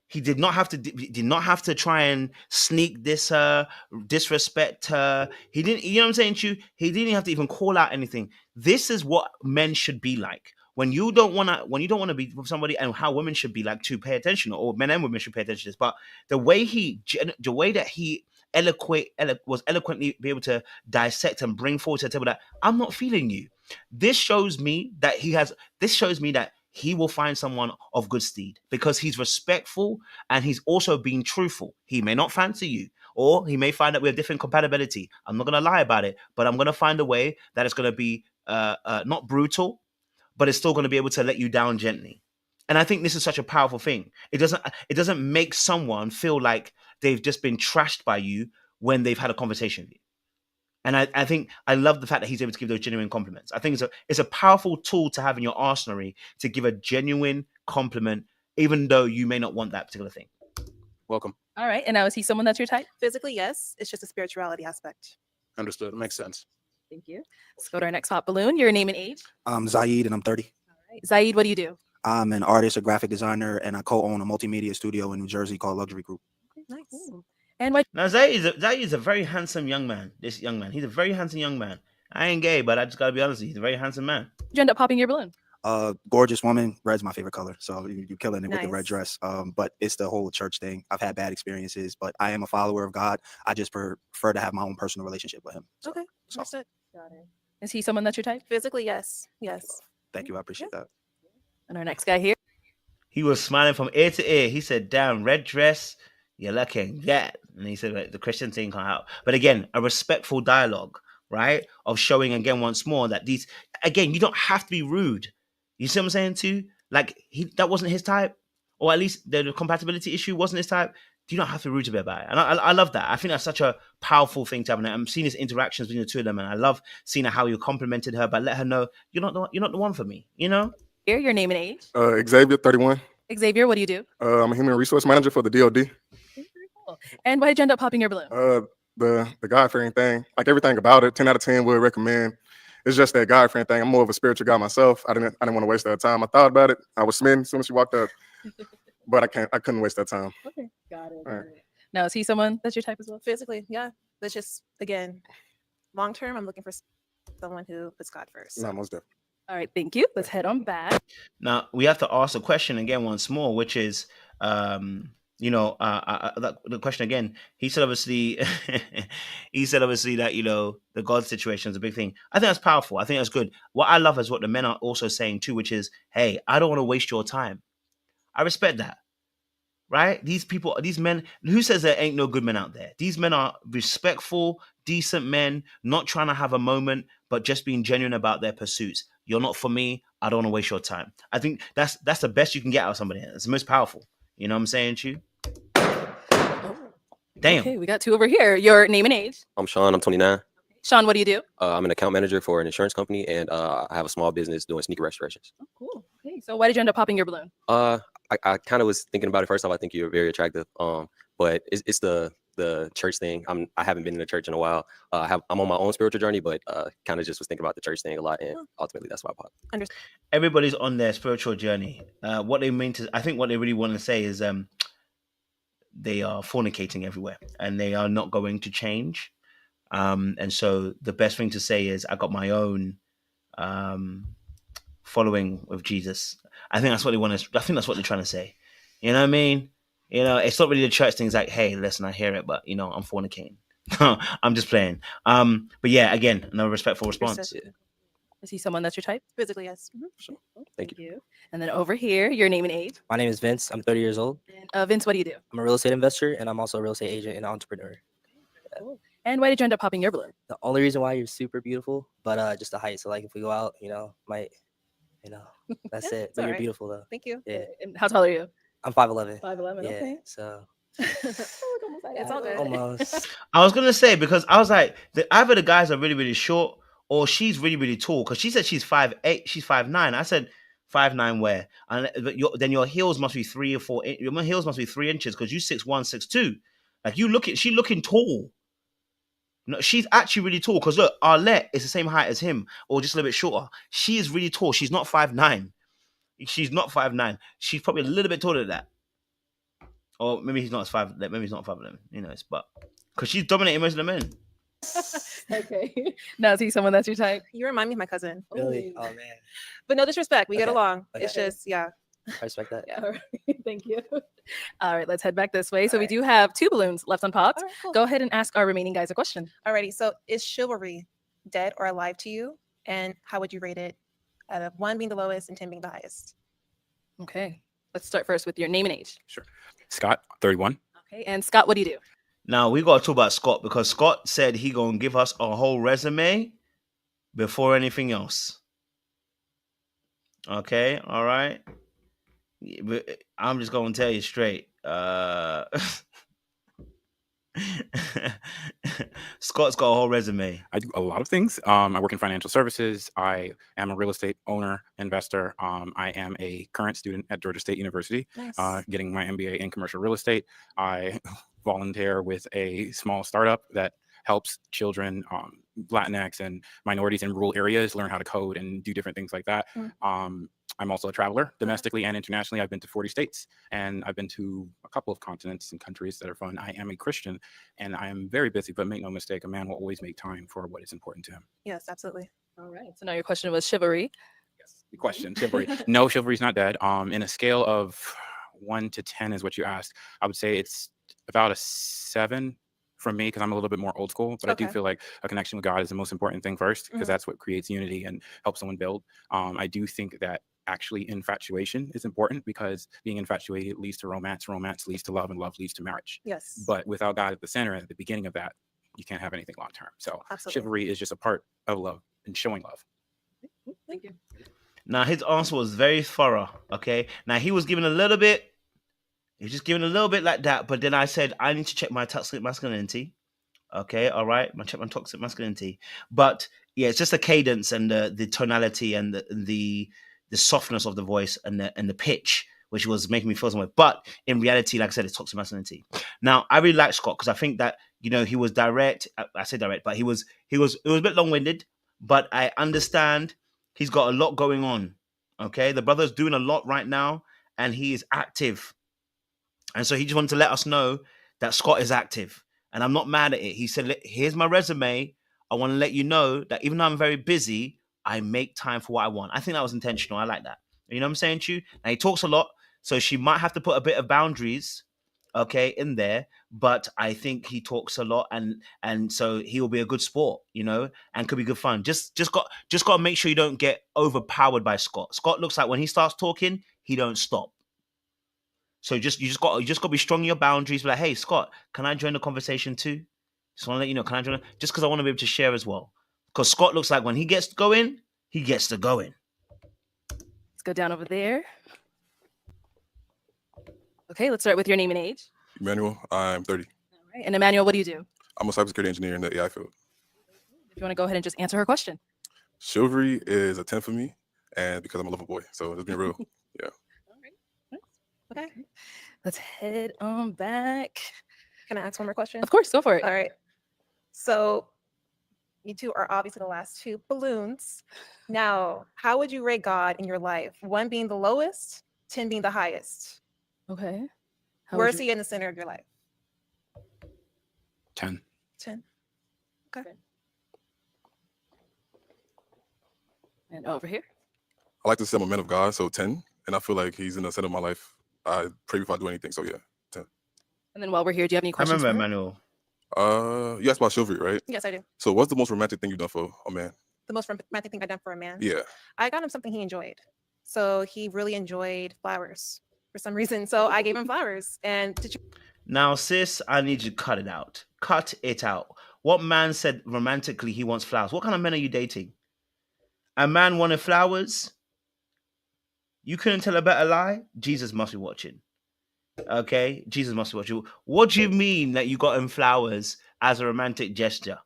he did not have to try and sneak this her, disrespect her. He didn't, you know what I'm saying to you? He didn't have to even call out anything. This is what men should be like. When you don't want to be with somebody, and how women should be like to pay attention, or men and women should pay attention to this. But the way that he was eloquently be able to dissect and bring forward to the table that I'm not feeling you. This shows me that he will find someone of good steed because he's respectful and he's also being truthful. He may not fancy you, or he may find that we have different compatibility. I'm not going to lie about it, but I'm going to find a way that it's going to be not brutal, but it's still going to be able to let you down gently. And I think this is such a powerful thing. It doesn't make someone feel like they've just been trashed by you when they've had a conversation with you. And I think I love the fact that he's able to give those genuine compliments. I think it's a powerful tool to have in your arsenal to give a genuine compliment, even though you may not want that particular thing. Welcome. All right. And now, is he someone that's your type? Physically, yes. It's just a spirituality aspect. Understood. Makes sense. Thank you. Let's go to our next hot balloon. Your name and age. I'm Zaid, and I'm 30. All right. Zaid, what do you do? I'm an artist, a graphic designer, and I co-own a multimedia studio in New Jersey called Luxury Group. Nice. Ooh. And what? Now, Zaid is a very handsome young man. This young man. He's a very handsome young man. I ain't gay, but I just got to be honest with you. He's a very handsome man. Did you end up popping your balloon? Gorgeous woman. Red's my favorite color. So you're killing it with the red Nice. dress. But it's the whole church thing. I've had bad experiences, but I am a follower of God. I just prefer to have my own personal relationship with him. So, Okay. Understood. Got it. Is he someone that's your type? Physically, yes. Yes. thank you. I appreciate that. And our next guy here. He was smiling from ear to ear. He said, damn, red dress, you're looking that. And he said, like, the Christian thing can't help. But again, a respectful dialogue, right? Of showing again once more that you don't have to be rude. You see what I'm saying too? Like, that wasn't his type, or at least the compatibility issue wasn't his type. You don't have to be rude to be about it. And I love that. I think that's such a powerful thing to have. And I'm seeing his interactions between the two of them. And I love seeing how you complimented her, but let her know you're not the one for me, you know? Here, your name and age. Xavier, 31. Xavier, what do you do? I'm a human resource manager for the DOD. Okay, very cool. And why did you end up popping your balloon? The God-fearing thing, like everything about it, 10 out of 10 would recommend. It's just that God-fearing thing. I'm more of a spiritual guy myself. I didn't want to waste that time. I thought about it. I was smitten as soon as she walked up, but I couldn't waste that time. Okay, got it. All right. Now, is he someone that's your type as well? Physically, yeah. That's just, again, long term, I'm looking for someone who puts God first. No, most definitely. All right, thank you. Let's head on back. Now we have to ask a question again once more, which is, the question again. He said obviously that the God situation is a big thing. I think that's powerful. I think that's good. What I love is what the men are also saying too, which is, hey, I don't want to waste your time. I respect that. Right? These people, these men, who says there ain't no good men out there? These men are respectful, decent men, not trying to have a moment, but just being genuine about their pursuits. You're not for me. I don't want to waste your time. I think that's the best you can get out of somebody. It's the most powerful. You know what I'm saying, Chu? Damn. Okay, we got two over here. Your name and age. I'm Sean. I'm 29. Sean, what do you do? I'm an account manager for an insurance company, and I have a small business doing sneaker restorations. Oh, cool. Okay, so why did you end up popping your balloon? I kind of was thinking about it first off. I think you're very attractive. But it's the church thing. I haven't been in the church in a while. I'm on my own spiritual journey, but kind of just was thinking about the church thing a lot, and ultimately that's why I popped. Everybody's on their spiritual journey. What they mean to, I think, what they really want to say is, they are fornicating everywhere, and they are not going to change. And so the best thing to say is, I got my own following with Jesus. I think that's what they want to. I think that's what they're trying to say. You know what I mean? It's not really the church thing. It's like, hey, listen, I hear it, but I'm fornicating. I'm just playing. But yeah, again, no respectful response. Yeah. Is he someone that's your type? Physically, yes. Sure. Thank you. And then over here, your name and age. My name is Vince. I'm 30 years old. And, Vince, what do you do? I'm a real estate investor, and I'm also a real estate agent and entrepreneur. And why did you end up popping your balloon? The only reason why you're super beautiful, but just the height. So like if we go out, might, that's Yeah, it. it's But you're alright. beautiful though. Thank you. Yeah. And how tall are you? I'm 5'11". 5'11", Yeah. okay. So It's all good. almost. I was gonna say, because I was like, either the guys are really, really short or she's really, really tall. Because she said she's 5'8", she's 5'9". I said 5'9" where? And then your heels must be 3 or 4. Your heels must be 3 inches because you 6'1", 6'2". Like she looking tall. No, she's actually really tall. Because look, Arlette is the same height as him, or just a little bit shorter. She is really tall. She's not 5'9". She's not 5'9". She's probably a little bit taller than that. Or maybe he's not 5. Maybe he's not 5'11". But because she's dominating most of the men. Okay. Now, is he someone that's your type? You remind me of my cousin. Really? Oh. Oh man. But no disrespect. We get Okay. along. Okay. It's just, yeah. I respect that. All right. Thank you. All right, let's head back this way. So we right. do have 2 balloons left unpopped. All right, cool. Go ahead and ask our remaining guys a question. Alrighty. So is chivalry dead or alive to you? And how would you rate it out of 1 being the lowest and 10 being the highest? Okay. Let's start first with your name and age. Sure. Scott, 31. Okay. And Scott, what do you do? Now we gotta talk about Scott, because Scott said he gonna give us a whole resume before anything else. Okay, all right. But I'm just gonna tell you straight. Scott's got a whole resume. I do a lot of things. I work in financial services. I am a real estate owner, investor. I am a current student at Georgia State University, Nice. getting my MBA in commercial real estate. I volunteer with a small startup that helps children, Latinx and minorities in rural areas learn how to code and do different things like that. I'm also a traveler domestically and internationally. I've been to 40 states and I've been to a couple of continents and countries that are fun. I am a Christian and I am very busy, but make no mistake, a man will always make time for what is important to him. Yes, absolutely. All right. So now your question was chivalry. Yes. The question, chivalry. No, chivalry's not dead. In a scale of 1 to 10 is what you asked. I would say it's about a 7 from me, because I'm a little bit more old school, but I do Okay. feel like a connection with God is the most important thing first, because that's what creates unity and helps someone build. I do think that actually infatuation is important, because being infatuated leads to romance, romance leads to love, and love leads to marriage. Yes. But without God at the center, at the beginning of that, you can't have anything long term. So Absolutely. chivalry is just a part of love and showing love. Thank you. Now his answer was very thorough. Okay. Now he was giving a little bit. He was just giving a little bit like that. But then I said I need to check my toxic masculinity. Okay. All right. Check my toxic masculinity. But yeah, it's just the cadence and the tonality and the softness of the voice and the pitch, which was making me feel some way. But in reality, like I said, it's toxic masculinity. Now I really like Scott, because I think that he was direct. I say direct, but it was a bit long-winded. But I understand he's got a lot going on. Okay, the brother's doing a lot right now, and he is active. And so he just wanted to let us know that Scott is active. And I'm not mad at it. He said, here's my resume. I want to let you know that even though I'm very busy, I make time for what I want. I think that was intentional. I like that. You know what I'm saying to you? Now he talks a lot, so she might have to put a bit of boundaries, okay, in there. But I think he talks a lot, and so he will be a good sport, and could be good fun. Just got to make sure you don't get overpowered by Scott. Scott looks like when he starts talking, he don't stop. So you just got to be strong in your boundaries. Be like, hey, Scott, can I join the conversation too? Just want to let you know, can I join? Just because I want to be able to share as well. Because Scott looks like when he gets going, he gets to going. Let's go down over there. Okay, let's start with your name and age. Emmanuel, I'm 30. All right. And Emmanuel, what do you do? I'm a cybersecurity engineer in the AI field. If you want to go ahead and just answer her question. Chivalry is a 10 for me, and because I'm a lover boy, so just being real. Yeah. Okay. Let's head on back. Can I ask one more question? Of course, go for it. All right. So you two are obviously the last 2 balloons. Now, how would you rate God in your life? 1 being the lowest, 10 being the highest. Okay. Where is he in the center of your life? 10. 10. Okay. And over here. I like to say I'm a man of God, so 10, and I feel like he's in the center of my life. I pray before I do anything, so yeah, 10. And then while we're here, do you have any I questions? remember for her? Emmanuel. You asked about chivalry, right? Yes, I do. So what's the most romantic thing you've done for a man? The most romantic thing I've done for a man. Yeah. I got him something he enjoyed. So he really enjoyed flowers for some reason. So I gave him flowers. And did you? Now, sis, I need you to cut it out. Cut it out. What man said romantically he wants flowers? What kind of men are you dating? A man wanted flowers? You couldn't tell a better lie? Jesus must be watching. Okay? Jesus must be watching. What do you mean that you got him flowers as a romantic gesture?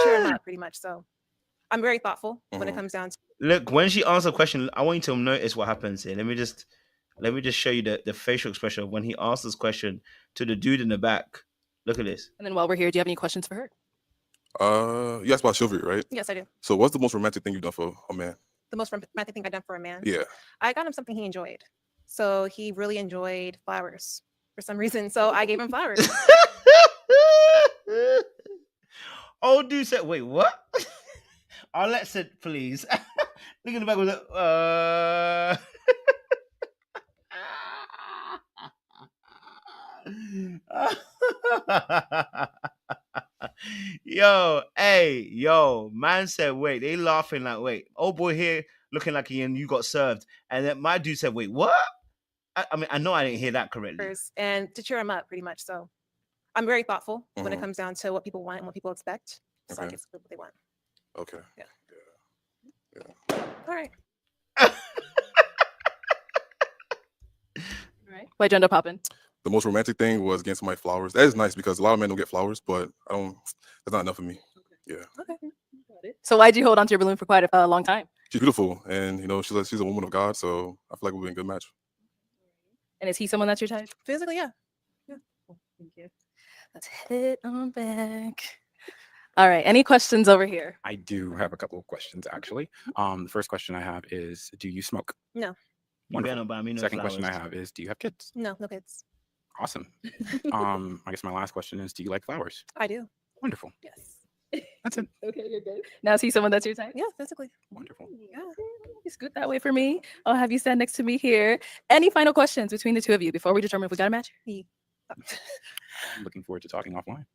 Cheer him up, pretty much. So I'm very thoughtful when it comes down to. Look, when she answers a question, I want you to notice what happens here. Let me just show you the facial expression of when he asks this question to the dude in the back. Look at this. And then while we're here, do you have any questions for her? You asked about chivalry, right? Yes, I do. So what's the most romantic thing you've done for a man? The most romantic thing I've done for a man. Yeah. I got him something he enjoyed. So he really enjoyed flowers for some reason. So I gave him flowers. Oh, dude said, wait, what? Arlette said, please. Look in the back with yo, man said, wait. They laughing like, wait. Old boy here looking like you got served. And then my dude said, wait, what? I mean, I know I didn't hear that correctly. And to cheer him up, pretty much. So I'm very thoughtful when it comes down to what people want and what people expect. So I guess what they want. Okay. Yeah. All right. Why'd you end up popping? The most romantic thing was getting somebody flowers. That is nice because a lot of men don't get flowers, but that's not enough for me. Yeah. Okay. So why'd you hold on to your balloon for quite a long time? She's beautiful, and she's a woman of God, so I feel like we'll be a good match. And is he someone that's your type? Physically, yeah. Cool. Thank you. Let's hit on back. All right. Any questions over here? I do have a couple of questions, actually. The first question I have is, do you smoke? No. Wonderful. Buy me no Second question I flowers. have is, do you have kids? No kids. Awesome. I guess my last question is, do you like flowers? I do. Wonderful. Yes. That's it. Okay, you're good. Now is he someone that's your type? Yeah, physically. Wonderful. Yeah. You scoot that way for me. I'll have you stand next to me here. Any final questions between the two of you before we determine if we got a match? I'm looking forward to talking offline.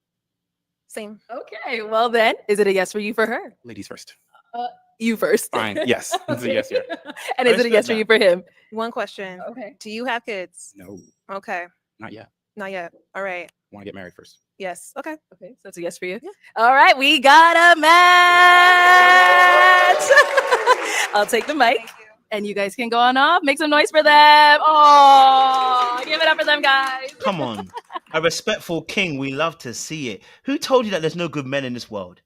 Same. Okay. Well then, is it a yes for you for her? Ladies first. You first. Fine. Yes. It's a yes here. And is it a yes for you for him? One question. Okay. Do you have kids? No, Okay. not yet. Not yet. All right. Want to get married first. Yes. Okay. Okay. So it's a yes for you? Yeah. All right. We got a match. I'll take the mic. And you guys can go on off. Make some noise for them. Oh, give it up for them, guys. Come on. A respectful king. We love to see it. Who told you that there's no good men in this world?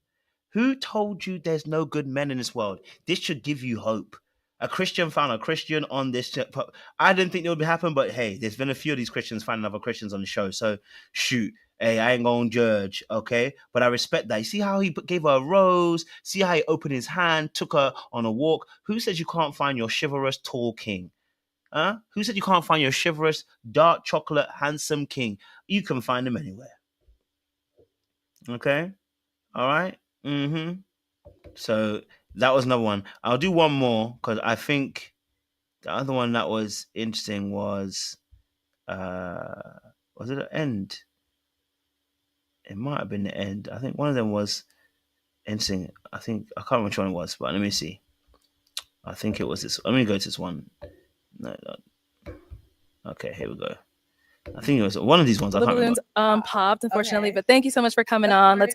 Who told you there's no good men in this world? This should give you hope. A Christian found a Christian on this. I didn't think it would happen, but hey, there's been a few of these Christians finding other Christians on the show. So shoot. Hey, I ain't gonna judge, okay? But I respect that. You see how he gave her a rose? See how he opened his hand, took her on a walk? Who says you can't find your chivalrous tall king? Huh? Who said you can't find your chivalrous, dark chocolate, handsome king? You can find him anywhere. Okay? All right? Mm-hmm. So that was another one. I'll do one more because I think the other one that was interesting was it an end? It might have been the end. I think one of them was interesting. I can't remember which one it was, but let me see. I think it was this. Let me go to this one. No. Okay, here we go. I think it was one of these ones. I The can't remember. balloons popped, unfortunately, but thank you so much for coming on. Let's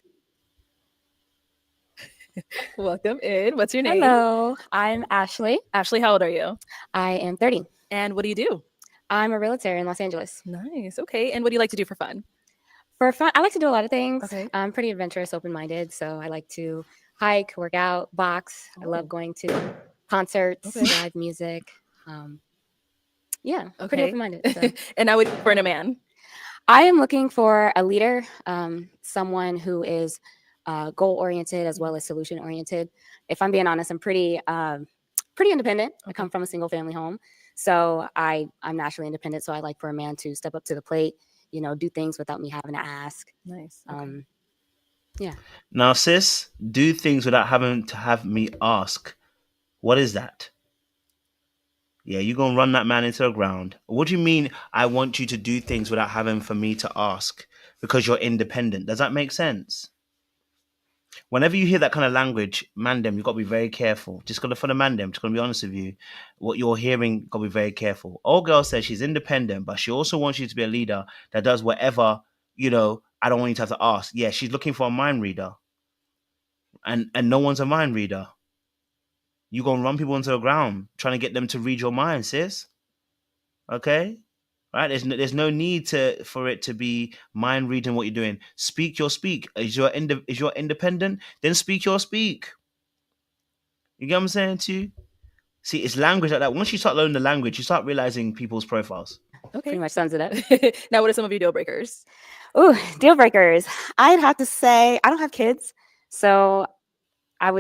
welcome in. What's your name? Hello, I'm Ashley. Ashley, how old are you? I am 30. And what do you do? I'm a realtor in Los Angeles. Nice. Okay. And what do you like to do for fun? For fun, I like to do a lot of things. Okay. I'm pretty adventurous, open-minded, so I like to hike, work out, box. I love going to concerts, live music. Yeah, pretty open-minded. So. And now, what do you look for in a man? I am looking for a leader, someone who is goal-oriented as well as solution-oriented. If I'm being honest, I'm pretty independent. I come from a single-family home, so I'm naturally independent. So I like for a man to step up to the plate, do things without me having to ask. Nice. Yeah. Now, sis, do things without having to have me ask. What is that? Yeah, you're going to run that man into the ground. What do you mean I want you to do things without having for me to ask? Because you're independent. Does that make sense? Whenever you hear that kind of language, mandem, you've got to be very careful. Just for the mandem, just gonna be honest with you. What you're hearing, got to be very careful. Old girl says she's independent, but she also wants you to be a leader that does whatever, I don't want you to have to ask. Yeah, she's looking for a mind reader. And no one's a mind reader. You're gonna run people into the ground trying to get them to read your mind, sis. Okay? Right? There's no need for it to be mind reading what you're doing. Speak your speak. Is your independent? Then speak your speak. You get what I'm saying to you? See, it's language like that. Once you start learning the language, you start realizing people's profiles. Okay. Pretty much sums it up. Now, what are some of your deal breakers? Ooh, deal breakers. I'd have to say I don't have kids, so I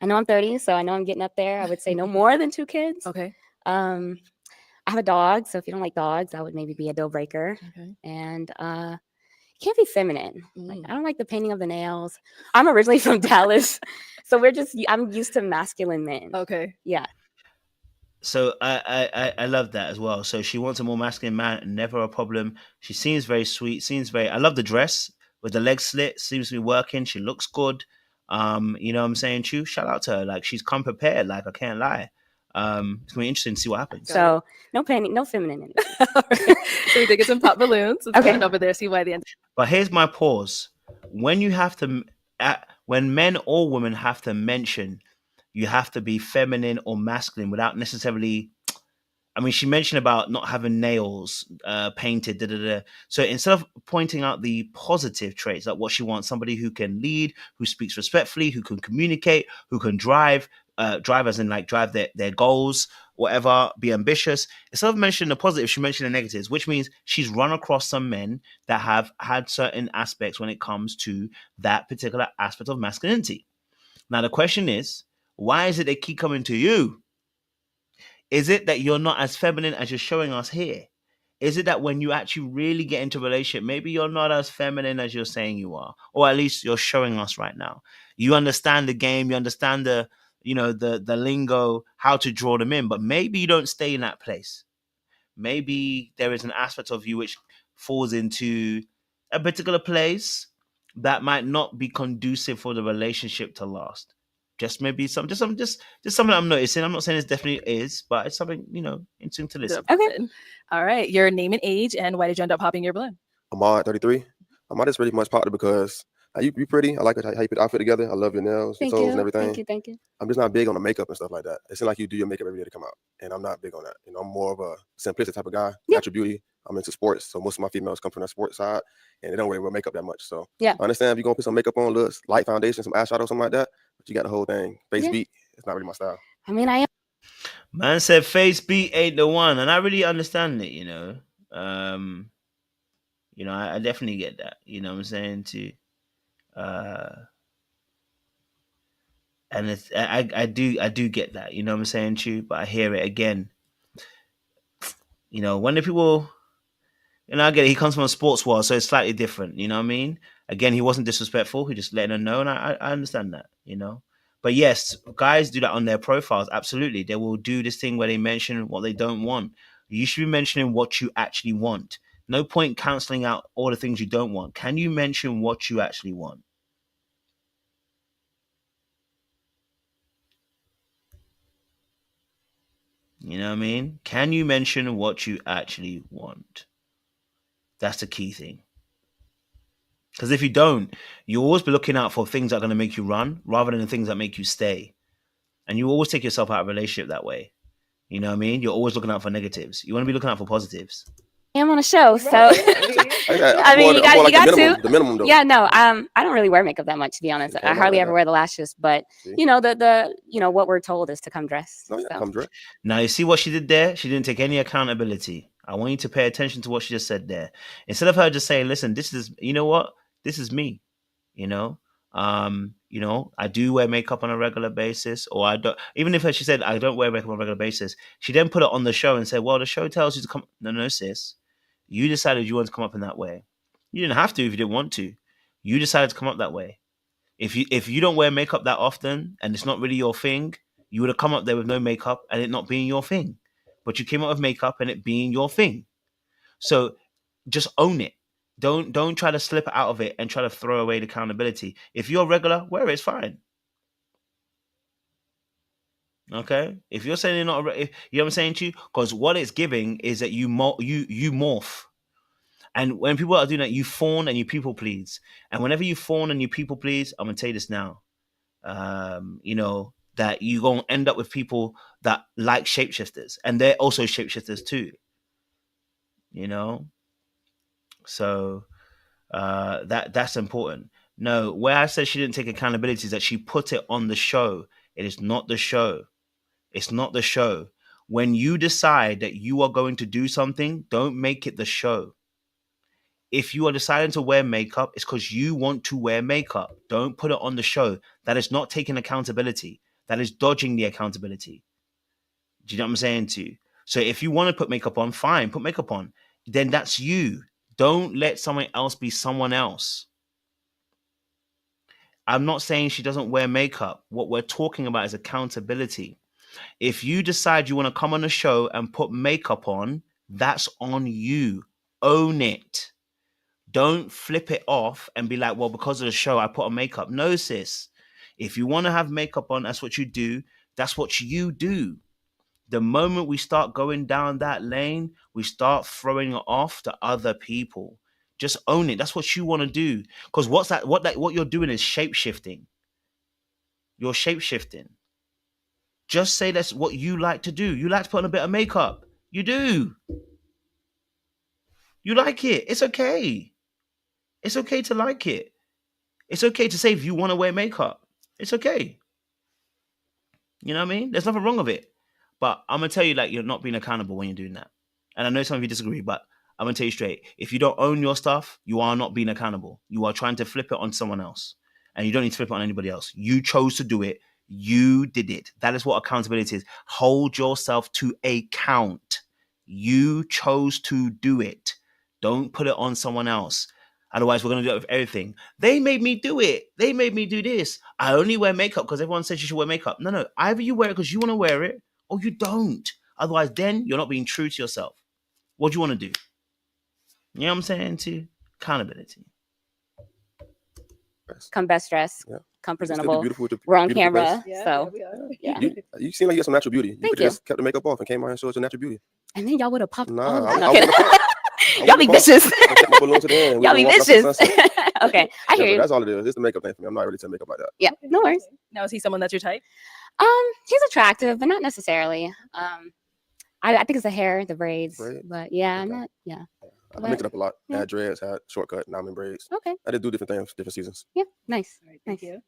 know I'm 30, so I know I'm getting up there. I would say no more than 2 kids. Okay. I have a dog, so if you don't like dogs, that would maybe be a deal breaker. Okay. And you can't be feminine. Like, I don't like the painting of the nails. I'm originally from Dallas, so I'm used to masculine men. Okay. Yeah. So I love that as well. So she wants a more masculine man, never a problem. She seems very sweet. I love the dress with the leg slit. Seems to be working. She looks good. You know what I'm saying? Chew, shout out to her. Like, she's come prepared. Like, I can't lie. It's gonna be interesting to see what happens. So no painting, no femininity. All right. So we did get some pop balloons. Let's Okay. go over there, see why the end. But here's my pause. When you have to, when men or women have to mention, you have to be feminine or masculine without necessarily. I mean, she mentioned about not having nails painted. Da, da, da. So instead of pointing out the positive traits, like what she wants, somebody who can lead, who speaks respectfully, who can communicate, who can drive as in like drive their goals, whatever, be ambitious. Instead of mentioning the positive, she mentioned the negatives, which means she's run across some men that have had certain aspects when it comes to that particular aspect of masculinity. Now, the question is, why is it they keep coming to you? Is it that you're not as feminine as you're showing us here? Is it that when you actually really get into a relationship, maybe you're not as feminine as you're saying you are, or at least you're showing us right now? You understand the game, you understand the lingo, how to draw them in, but maybe you don't stay in that place. Maybe there is an aspect of you which falls into a particular place that might not be conducive for the relationship to last. Just maybe something I'm noticing. I'm not saying it definitely is, but it's something, interesting to listen. Okay. All right. Your name and age, and why did you end up popping your balloon? I'm 33. I'm just pretty much popped it because you pretty. I like how you put the outfit together. I love your nails, your toes, and everything. Thank you. I'm just not big on the makeup and stuff like that. It seems like you do your makeup every day to come out, and I'm not big on that. I'm more of a simplistic type of guy. Yeah. Natural beauty. I'm into sports, so most of my females come from the sports side, and they don't really wear makeup that much. So yeah, I understand if you're gonna put some makeup on, looks light foundation, some eyeshadow, something like that. But you got the whole thing face beat. It's not really my style. I mean, I am. Man said face beat ain't the one, and I really understand it. I definitely get that. You know what I'm saying too. And it's I do get that. You know what I'm saying too. But I hear it again. When the people, I get it. He comes from a sports world, so it's slightly different. You know what I mean? Again, he wasn't disrespectful. He just letting her know, and I understand that. But yes, guys do that on their profiles. Absolutely, they will do this thing where they mention what they don't want. You should be mentioning what you actually want. No point canceling out all the things you don't want. Can you mention what you actually want? You know what I mean? Can you mention what you actually want? That's the key thing. Because if you don't, you'll always be looking out for things that are going to make you run rather than the things that make you stay. And you always take yourself out of a relationship that way. You know what I mean? You're always looking out for negatives. You want to be looking out for positives. I'm on a show, so I mean, you got to. The minimum, though. Yeah, no, I don't really wear makeup that much, to be honest. I hardly ever wear the lashes, but what we're told is to come dressed. Come dressed. Now you see what she did there? She didn't take any accountability. I want you to pay attention to what she just said there. Instead of her just saying, "Listen, this is, you know what? This is me." I do wear makeup on a regular basis, or I don't. Even if she said I don't wear makeup on a regular basis, she then put it on the show and said, "Well, the show tells you to come." No, sis. You decided you wanted to come up in that way. You didn't have to if you didn't want to. You decided to come up that way. If you don't wear makeup that often and it's not really your thing, you would have come up there with no makeup and it not being your thing. But you came up with makeup and it being your thing. So just own it. Don't try to slip out of it and try to throw away the accountability. If you're regular, wear it, it's fine. Okay, if you're saying you're not, you know what I'm saying to you, because what it's giving is that you morph, and when people are doing that, you fawn and you people please, and whenever you fawn and you people please, I'm gonna tell you this now, you know that you gonna end up with people that like shapeshifters, and they're also shapeshifters too, you know. So that's important. No, where I said she didn't take accountability is that she put it on the show. It is not the show. It's not the show. When you decide that you are going to do something, don't make it the show. If you are deciding to wear makeup, it's because you want to wear makeup. Don't put it on the show. That is not taking accountability. That is dodging the accountability. Do you know what I'm saying to you? So if you want to put makeup on, fine, put makeup on. Then that's you. Don't let someone else be someone else. I'm not saying she doesn't wear makeup. What we're talking about is accountability. If you decide you want to come on a show and put makeup on, that's on you. Own it. Don't flip it off and be like, well, because of the show, I put on makeup. No, sis. If you want to have makeup on, that's what you do. That's what you do. The moment we start going down that lane, we start throwing it off to other people. Just own it. That's what you want to do. Because what you're doing is shape-shifting. You're shape-shifting. Just say that's what you like to do. You like to put on a bit of makeup. You do. You like it. It's okay. It's okay to like it. It's okay to say if you want to wear makeup. It's okay. You know what I mean? There's nothing wrong with it. But I'm going to tell you, like, you're not being accountable when you're doing that. And I know some of you disagree, but I'm going to tell you straight. If you don't own your stuff, you are not being accountable. You are trying to flip it on someone else. And you don't need to flip it on anybody else. You chose to do it. You did it. That is what accountability is. Hold yourself to account. You chose to do it. Don't put it on someone else. Otherwise, we're going to do it with everything. They made me do it. They made me do this. I only wear makeup because everyone says you should wear makeup. No. Either you wear it because you want to wear it or you don't. Otherwise, then you're not being true to yourself. What do you want to do? You know what I'm saying? To accountability. Come best dressed. Yeah. Come You can still be presentable. beautiful with your We're on beautiful camera, face. so yeah. You seem like you got some natural beauty. You Thank could have just kept the makeup off and came out and showed your natural beauty. And then y'all would have popped. Nah, Oh, I no, kidding. wouldn't have Y'all be vicious. I kept my balloon to the end. We Y'all were be walking off to the vicious. sunset. Okay, I Yeah, hear but you. that's all it is. It's the makeup thing for me. I'm not really to makeup like that. Yeah, no worries. Now, is he someone that's your type? He's attractive, but not necessarily. I think it's the hair, the braids. Braids? But yeah, I'm Okay. not. Yeah. I mixed it up a lot. I Yeah. had dreads, had shortcut, now I'm in braids. Okay. I did do different things, different seasons. Yeah. Nice. All right, Nice. thank you.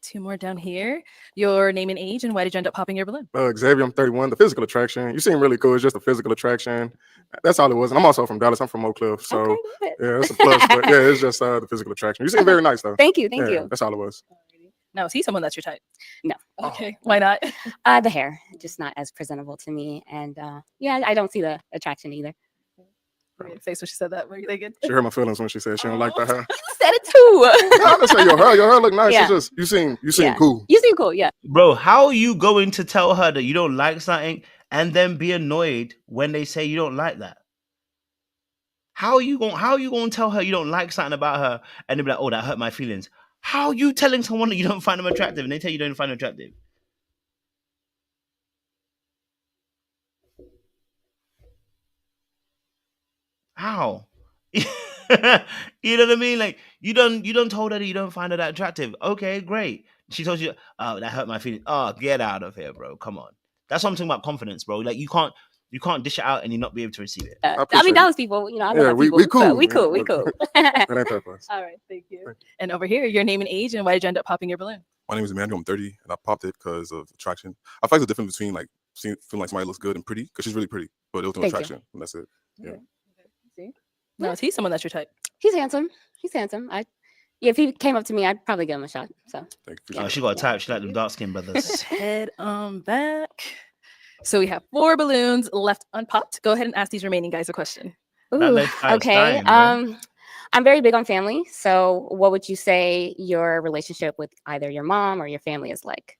Two more down here. Your name and age, and why did you end up popping your balloon? Xavier, I'm 31. The physical attraction. You seem really cool. It's just a physical attraction. That's all it was. And I'm also from Dallas. I'm from Oak Cliff. So Okay, good. yeah, it's a plus. But yeah, it's just the physical attraction. You seem very nice though. Thank you. Thank Yeah, you. That's all it was. Now, is he someone that's your type? No. Okay, why not? The hair, just not as presentable to me, and yeah, I don't see the attraction either. Weird face when she said that. What are you thinking? She hurt my feelings when she said she don't like the hair. You said it too. No, I didn't say your hair. Your hair look nice. Yeah. It's just you seem Yeah. cool. You seem cool. Yeah. Bro, how are you going to tell her that you don't like something and then be annoyed when they say you don't like that? How are you going to tell her you don't like something about her and they be like, oh, that hurt my feelings? How are you telling someone that you don't find them attractive and they tell you don't find them attractive? How? You know what I mean? Like you done told her that you don't find her that attractive. Okay, great. She told you, oh, that hurt my feelings. Oh, get out of here, bro. Come on. That's what I'm talking about, confidence, bro. Like you can't dish it out and you not be able to receive it. I appreciate mean, it. Dallas people, you know, I love Yeah, our we people, cool. so we cool. Yeah, We cool. That ain't that plus. All right, thank you. And over here, your name and age, and why did you end up popping your balloon? My name is Emmanuel. I'm 30, and I popped it because of attraction. I feel like the difference between like feeling like somebody looks good and pretty, because she's really pretty, but it was no Thank you. attraction, and that's it. Yeah. See? Now, is he someone that's your type? He's handsome. He's handsome. If he came up to me, I'd probably give him a shot. So Thank you. Oh, she got a type. She like them dark skinned brothers. Head back. So we have 4 balloons left unpopped. Go ahead and ask these remaining guys a question. That Ooh, left eye's okay. dying, man. I'm very big on family. So what would you say your relationship with either your mom or your family is like?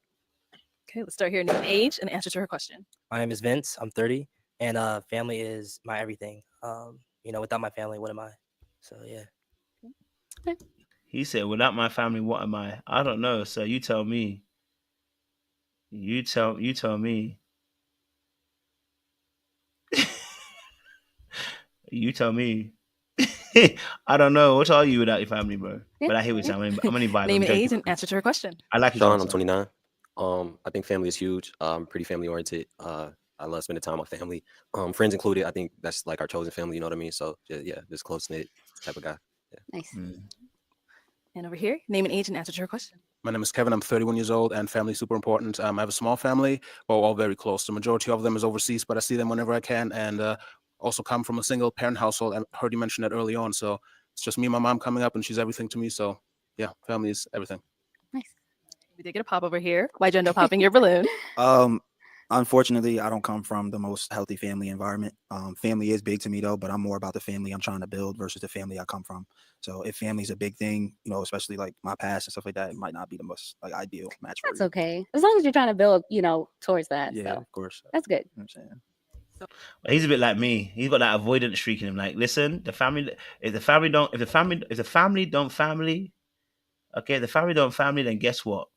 Okay, let's start here. Name and age and answer to her question. My name is Vince. I'm 30, and family is my everything. You know, without my family, what am I? So yeah. He said, "Without my family, what am I?" I don't know. So you tell me. You tell me. You tell me. I don't know. What are you without your family, bro? Yeah. But I hear what you're saying. I'm only vibing. Name I'm and age joking. and answer to her question. I like your Sean, I'm answer. 29. I think family is huge. Pretty family oriented. I love spending time with family. Friends included. I think that's like our chosen family. You know what I mean? So yeah, just close knit type of guy. Yeah. Nice. And over here, name and age and answer to her question. My name is Kevin. I'm 31 years old, and family is super important. I have a small family, but we're all very close. The majority of them is overseas, but I see them whenever I can, and also come from a single parent household. I heard you mention that early on, so it's just me and my mom coming up, and she's everything to me. So yeah, family is everything. Nice. We did get a pop over here. Why'd you end up popping your balloon? Unfortunately, I don't come from the most healthy family environment. Family is big to me though, but I'm more about the family I'm trying to build versus the family I come from. So if family's a big thing, you know, especially like my past and stuff like that, it might not be the most like ideal match for That's you. okay. As long as you're trying to build, towards that. Yeah, So of course. that's good. You know what I'm saying? He's a bit like me. He's got that avoidant streak in him. Like, listen, the family. If the family don't family, okay, if the family don't family, then guess what?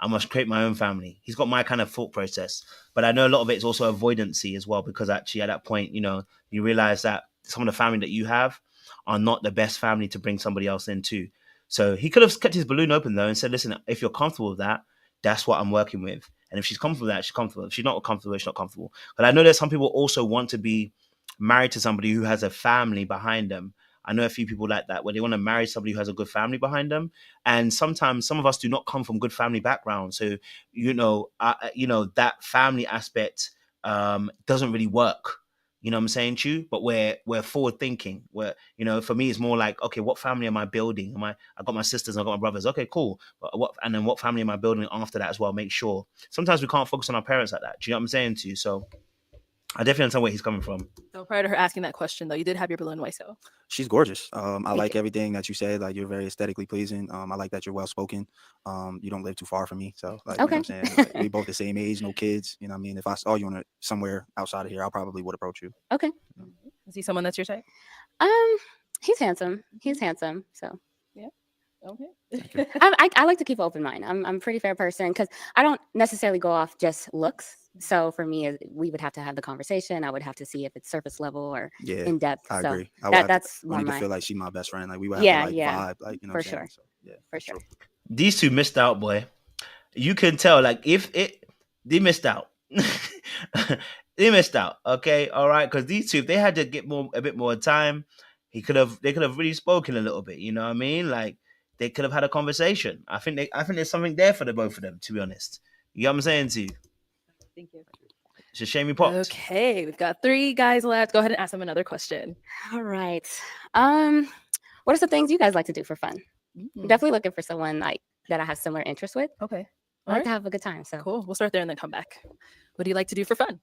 I must create my own family. He's got my kind of thought process, but I know a lot of it is also avoidancy as well, because actually at that point, you realize that some of the family that you have are not the best family to bring somebody else into. So he could have kept his balloon open though and said, "Listen, if you're comfortable with that, that's what I'm working with. And if she's comfortable with that, she's comfortable. If she's not comfortable, she's not comfortable." But I know that some people also want to be married to somebody who has a family behind them. I know a few people like that, where they want to marry somebody who has a good family behind them. And sometimes some of us do not come from good family backgrounds, so that family aspect doesn't really work. You know what I'm saying to you? But we're forward thinking. For me, it's more like, okay, what family am I building? I got my sisters, I got my brothers. Okay, cool. But what family am I building after that as well? Make sure. Sometimes we can't focus on our parents like that. Do you know what I'm saying to you? So I definitely understand where he's coming from. So prior to her asking that question, though, you did have your balloon. Why so? She's gorgeous. I like everything that you said. Like, you're very aesthetically pleasing. I like that you're well spoken. You don't live too far from me, so like, Okay. you know what I'm saying? Like, we both the same age, no kids. You know what I mean? If I saw you somewhere outside of here, I probably would approach you. Okay. Is he someone that's your type? He's handsome. He's handsome. So yeah. Okay. I like to keep an open mind. I'm a pretty fair person because I don't necessarily go off just looks. So for me, we would have to have the conversation. I would have to see if it's surface level or in depth. I so agree. That's I more need to my. feel like she's my best friend. Like, we would have to vibe. Like, you know for what I'm sure. saying? So, yeah, for sure. These two missed out, boy. You can tell, like, they missed out. They missed out. Okay, all right, because these two, if they had to get a bit more time, they could have really spoken a little bit. You know what I mean? Like, they could have had a conversation. I think there's something there for the both of them, to be honest. You know what I'm saying to you? Thank you. It's a shame you popped. Okay, we've got 3 guys left. Go ahead and ask them another question. All right. What are some things you guys like to do for fun? I'm definitely looking for someone like that I have similar interests with. Okay. I like to have a good time. So cool. We'll start there and then come back. What do you like to do for fun?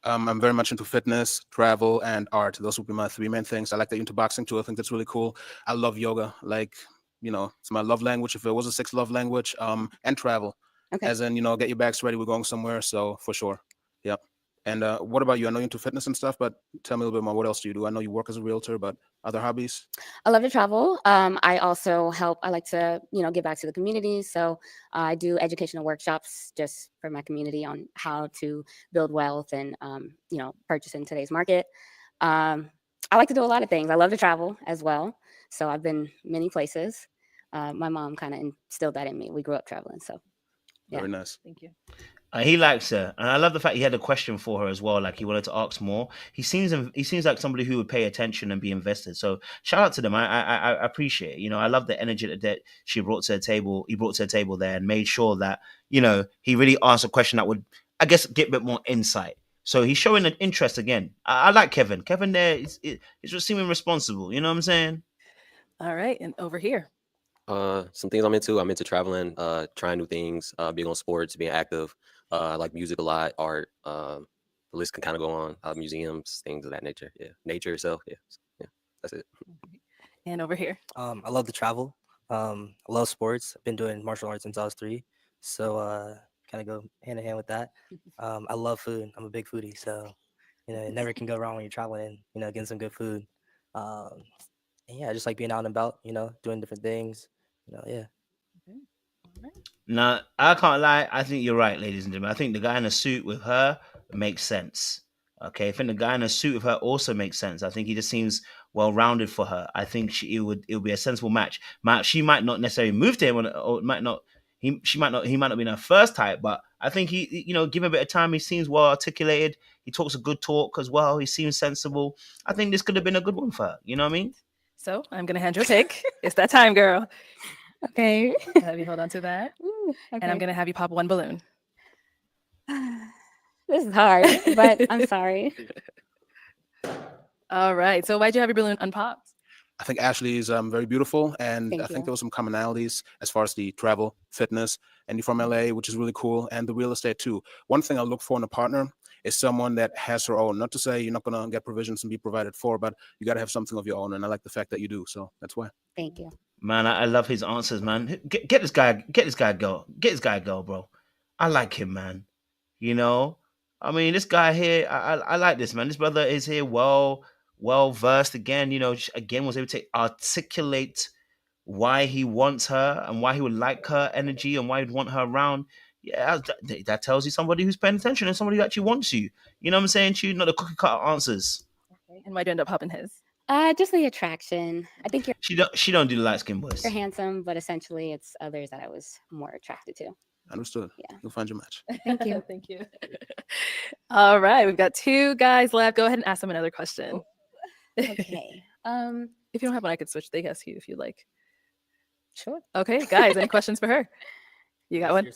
I'm very much into fitness, travel, and art. Those would be my 3 main things. I like that you're into boxing too. I think that's really cool. I love yoga. Like, it's my love language. If it was a 6th love language, and travel. Okay. As in, get your bags ready. We're going somewhere. So for sure. Yep. And what about you? I know you're into fitness and stuff, but tell me a little bit more. What else do you do? I know you work as a realtor, but other hobbies? I love to travel. I also help. I like to, give back to the community. So I do educational workshops just for my community on how to build wealth and, purchase in today's market. I like to do a lot of things. I love to travel as well. So I've been many places. My mom kind of instilled that in me. We grew up traveling. So yeah. Very nice. Thank you. He likes her, and I love the fact he had a question for her as well. Like, he wanted to ask more. He seems like somebody who would pay attention and be invested. So shout out to them. I appreciate it. I love the energy that she brought to the table. He brought to the table there and made sure that he really asked a question that would, I guess, get a bit more insight. So he's showing an interest again. I like Kevin. Kevin there is just seeming responsible. You know what I'm saying? All right, and over here. Some things I'm into traveling, trying new things, being on sports, being active. I like music a lot, art. The list can kind of go on. Museums, things of that nature. Yeah, nature itself. Yeah, that's it. And over here. I love to travel. I love sports. I've been doing martial arts since I was 3, so kind of go hand in hand with that. I love food. I'm a big foodie, so it never can go wrong when you're traveling and getting some good food. And yeah, I just like being out and about, doing different things. Yeah. Now, I can't lie. I think you're right, ladies and gentlemen. I think the guy in a suit with her makes sense. Okay, I think the guy in a suit with her also makes sense. I think he just seems well rounded for her. I think it would be a sensible match. She might not necessarily move to him, or might not. He might not be in her first type, but I think give him a bit of time. He seems well articulated. He talks a good talk as well. He seems sensible. I think this could have been a good one for her. You know what I mean? So I'm gonna hand you a pick. It's that time, girl. Okay. Have you hold on to that? Ooh, And I'm okay. gonna have you pop one balloon. This is hard, but I'm sorry. All right. So why'd you have your balloon unpopped? I think Ashley is very beautiful, and Thank I think you. there was some commonalities as far as the travel, fitness, and you're from LA, which is really cool, and the real estate too. One thing I look for in a partner is someone that has her own. Not to say you're not gonna get provisions and be provided for, but you gotta have something of your own, and I like the fact that you do. So that's why. Thank you. Man, I love his answers, man. Get this guy, a girl, bro. I like him, man. I mean, this guy here, I like this, man. This brother is here well versed again. Again was able to articulate why he wants her and why he would like her energy and why he'd want her around. Yeah, that tells you somebody who's paying attention and somebody who actually wants you. You know what I'm saying? To you, not the cookie cutter answers. Okay. And why'd you end up popping his? Just the attraction. I think She don't do the light skin voice. you're handsome, but essentially it's others that I was more attracted to. Understood. Yeah. You'll find your match. Thank you. Thank you. All right. We've got 2 guys left. Go ahead and ask them another question. Okay. If you don't have one, I could switch. They can ask you if you like. Sure. Okay, guys, any questions for her? You got one?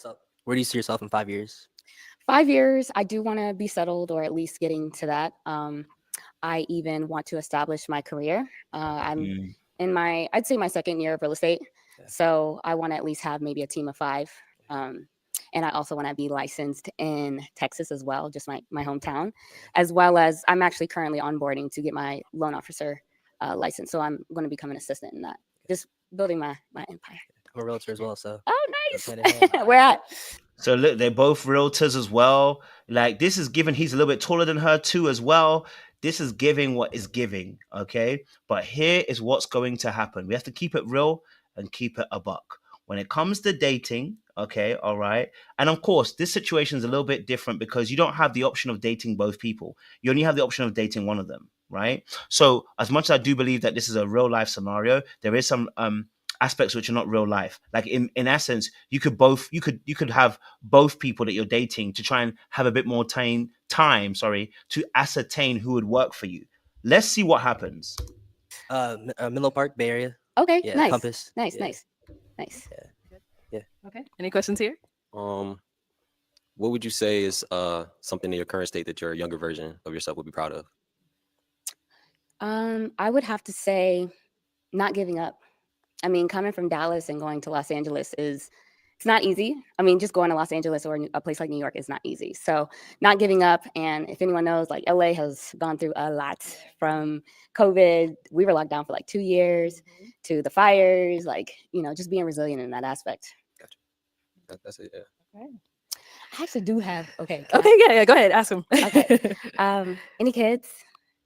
Where do you see yourself in 5 years? 5 years, I do want to be settled, or at least getting to that. I even want to establish my career. I'm in I'd say my second year of real estate. Yeah. So I want to at least have maybe a team of 5. And I also want to be licensed in Texas as well, just my hometown, as well as I'm actually currently onboarding to get my loan officer license. So I'm going to become an assistant in that, just building my empire. I'm a realtor as well, so. Oh, That's nice. hand in hand. Where at? So look, they're both realtors as well. Like this is given, he's a little bit taller than her too as well. This is giving what is giving, okay? But here is what's going to happen. We have to keep it real and keep it a buck. When it comes to dating, okay, all right? And of course, this situation is a little bit different because you don't have the option of dating both people. You only have the option of dating one of them, right? So as much as I do believe that this is a real life scenario, there is some aspects which are not real life. Like in essence, you could have both people that you're dating to try and have a bit more time to ascertain who would work for you. Let's see what happens. Menlo Park, Bay Area. Okay, Yeah, nice. Compass. Nice, Yeah. nice. Okay. Any questions here? What would you say is something in your current state that your younger version of yourself would be proud of? I would have to say not giving up. I mean, coming from Dallas and going to Los Angeles it's not easy. I mean, just going to Los Angeles or a place like New York is not easy. So not giving up. And if anyone knows, like LA has gone through a lot from COVID. We were locked down for like 2 years to the fires, like, just being resilient in that aspect. Gotcha. That's it, yeah. Okay. I actually do have, okay. Okay, yeah, go ahead. Ask them. Okay. Any kids?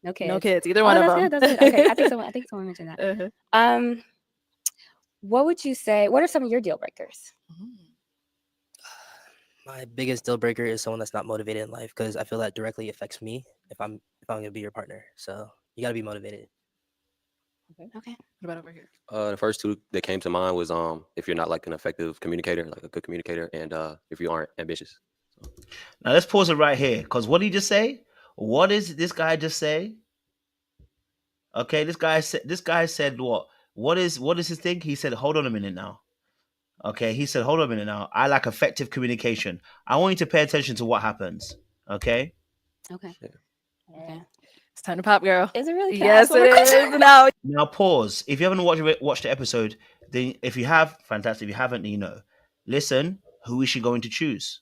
No kids. No kids. Either one of them. That's good. Okay. I think someone mentioned that. Uh-huh. What would you say? What are some of your deal breakers? My biggest deal breaker is someone that's not motivated in life, because I feel that directly affects me if I'm gonna be your partner. So you gotta be motivated. Okay. What about over here? The first 2 that came to mind was if you're not like an effective communicator, like a good communicator, and if you aren't ambitious. Now let's pause it right here, because what did he just say? What is this guy just say? Okay, this guy said what? What is his thing? He said, hold on a minute now. Okay, he said, hold on a minute now. I like effective communication. I want you to pay attention to what happens. Okay? Okay. Yeah. Okay. It's time to pop, girl. Is it really? Yes, it is. Now, Now pause. If you haven't watched the episode, then if you have, fantastic. If you haven't, then you know. Listen, who is she going to choose?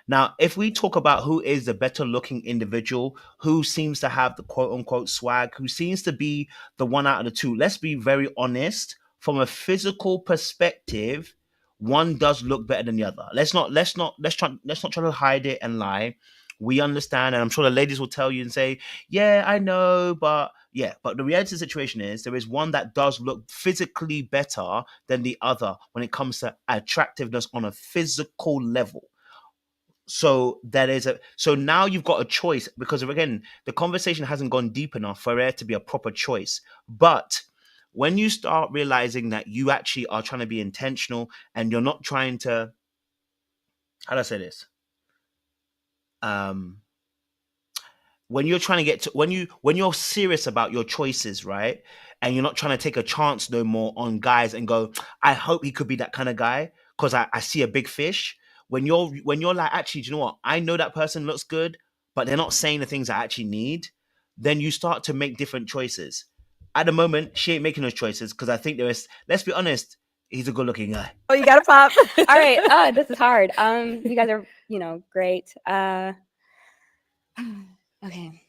Now, if we talk about who is the better looking individual, who seems to have the quote unquote swag, who seems to be the one out of the 2, let's be very honest. From a physical perspective, one does look better than the other. Let's not try to hide it and lie. We understand, and I'm sure the ladies will tell you and say, yeah, I know, but the reality of the situation is there is one that does look physically better than the other when it comes to attractiveness on a physical level. So so now you've got a choice, because again, the conversation hasn't gone deep enough for there to be a proper choice. But when you start realizing that you actually are trying to be intentional and you're not trying to, how do I say this? When you're trying to get to, when you're serious about your choices, right? And you're not trying to take a chance no more on guys and go, I hope he could be that kind of guy because I see a big fish. When you're like, actually, do you know what? I know that person looks good, but they're not saying the things I actually need. Then you start to make different choices. At the moment, she ain't making those choices because I think there is, let's be honest, he's a good looking guy. Oh, you gotta pop. All right. This is hard. You guys are, great. Okay.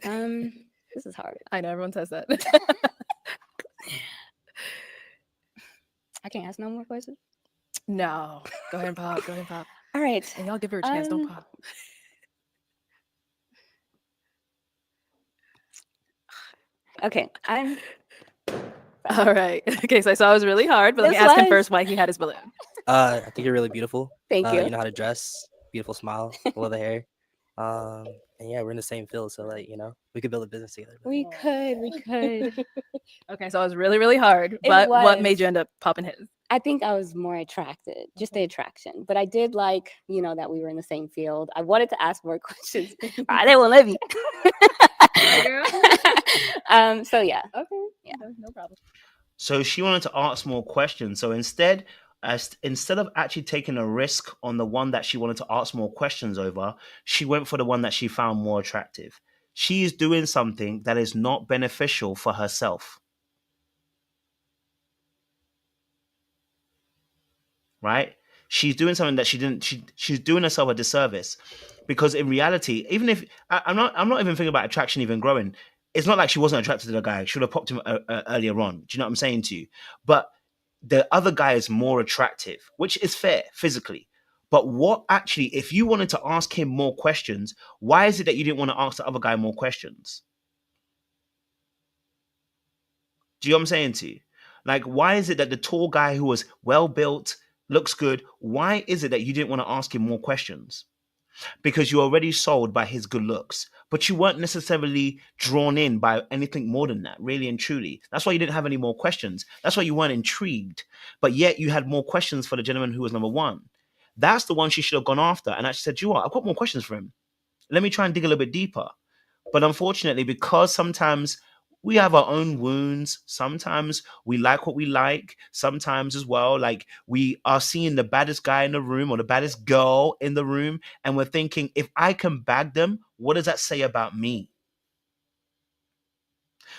This is hard. I know everyone says that. I can't ask no more questions. No. Go ahead and pop. Go ahead and pop. All right. And y'all give her a chance. Don't pop. Okay. All right. Okay, so I saw it was really hard, but let me This ask him was- first why he had his balloon. I think you're really beautiful. Thank you. You know how to dress, beautiful smile, love the hair. And yeah, we're in the same field, so like, we could build a business together. We could. Okay, so it was really, really hard. It But what was. made you end up popping his? I think I was more attracted, just the attraction. But I did like, that we were in the same field. I wanted to ask more questions. They won't let me. So yeah. Okay. Yeah. No problem. So she wanted to ask more questions. So instead of actually taking a risk on the one that she wanted to ask more questions over, she went for the one that she found more attractive. She is doing something that is not beneficial for herself. Right? She's doing something that she's doing herself a disservice, because in reality, even if I'm not even thinking about attraction even growing. It's not like she wasn't attracted to the guy. She would have popped him earlier on. Do you know what I'm saying to you? But the other guy is more attractive, which is fair physically. But what actually, if you wanted to ask him more questions, why is it that you didn't want to ask the other guy more questions? Do you know what I'm saying to you? Like, why is it that the tall guy who was well built, looks good, why is it that you didn't want to ask him more questions? Because you're already sold by his good looks, but you weren't necessarily drawn in by anything more than that, really and truly. That's why you didn't have any more questions. That's why you weren't intrigued, but yet you had more questions for the gentleman who was number one. That's the one she should have gone after and actually said, you know what, I've got more questions for him. Let me try and dig a little bit deeper. But unfortunately, because sometimes we have our own wounds. Sometimes we like what we like. Sometimes as well, like we are seeing the baddest guy in the room or the baddest girl in the room. And we're thinking, if I can bag them, what does that say about me?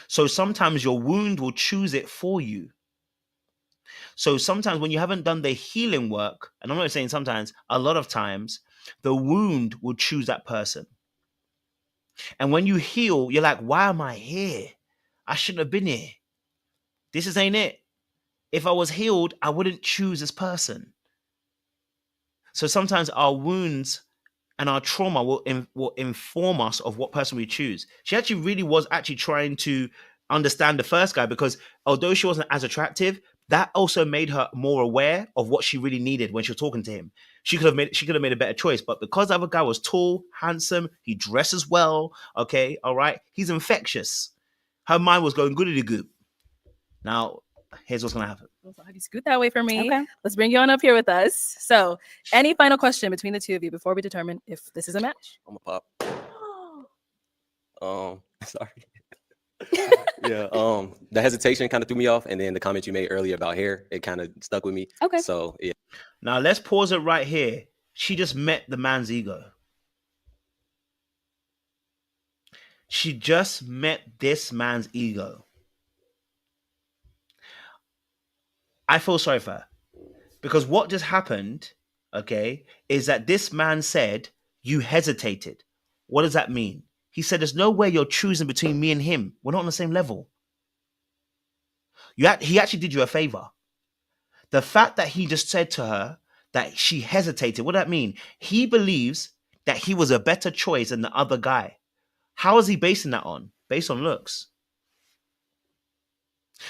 So sometimes your wound will choose it for you. So sometimes when you haven't done the healing work, and I'm not saying sometimes, a lot of times, the wound will choose that person. And when you heal, you're like, why am I here? I shouldn't have been here. This ain't it. If I was healed, I wouldn't choose this person. So sometimes our wounds and our trauma will inform us of what person we choose. She actually really was actually trying to understand the first guy, because although she wasn't as attractive, that also made her more aware of what she really needed when she was talking to him. She could have made a better choice, but because the other guy was tall, handsome, he dresses well, okay, all right, he's infectious. Her mind was going goodity goop. Now, here's what's gonna happen. So how do you scoot that way for me? Okay. Let's bring you on up here with us. So, any final question between the two of you before we determine if this is a match? I'm a pop. Sorry. Yeah. The hesitation kind of threw me off, and then the comment you made earlier about hair, it kind of stuck with me. Okay. So yeah. Now let's pause it right here. She just met the man's ego. She just met this man's ego. I feel sorry for her, because what just happened, okay, is that this man said, you hesitated. What does that mean? He said, there's no way you're choosing between me and him. We're not on the same level. He actually did you a favor. The fact that he just said to her that she hesitated, what does that mean? He believes that he was a better choice than the other guy. How is he basing that on? Based on looks.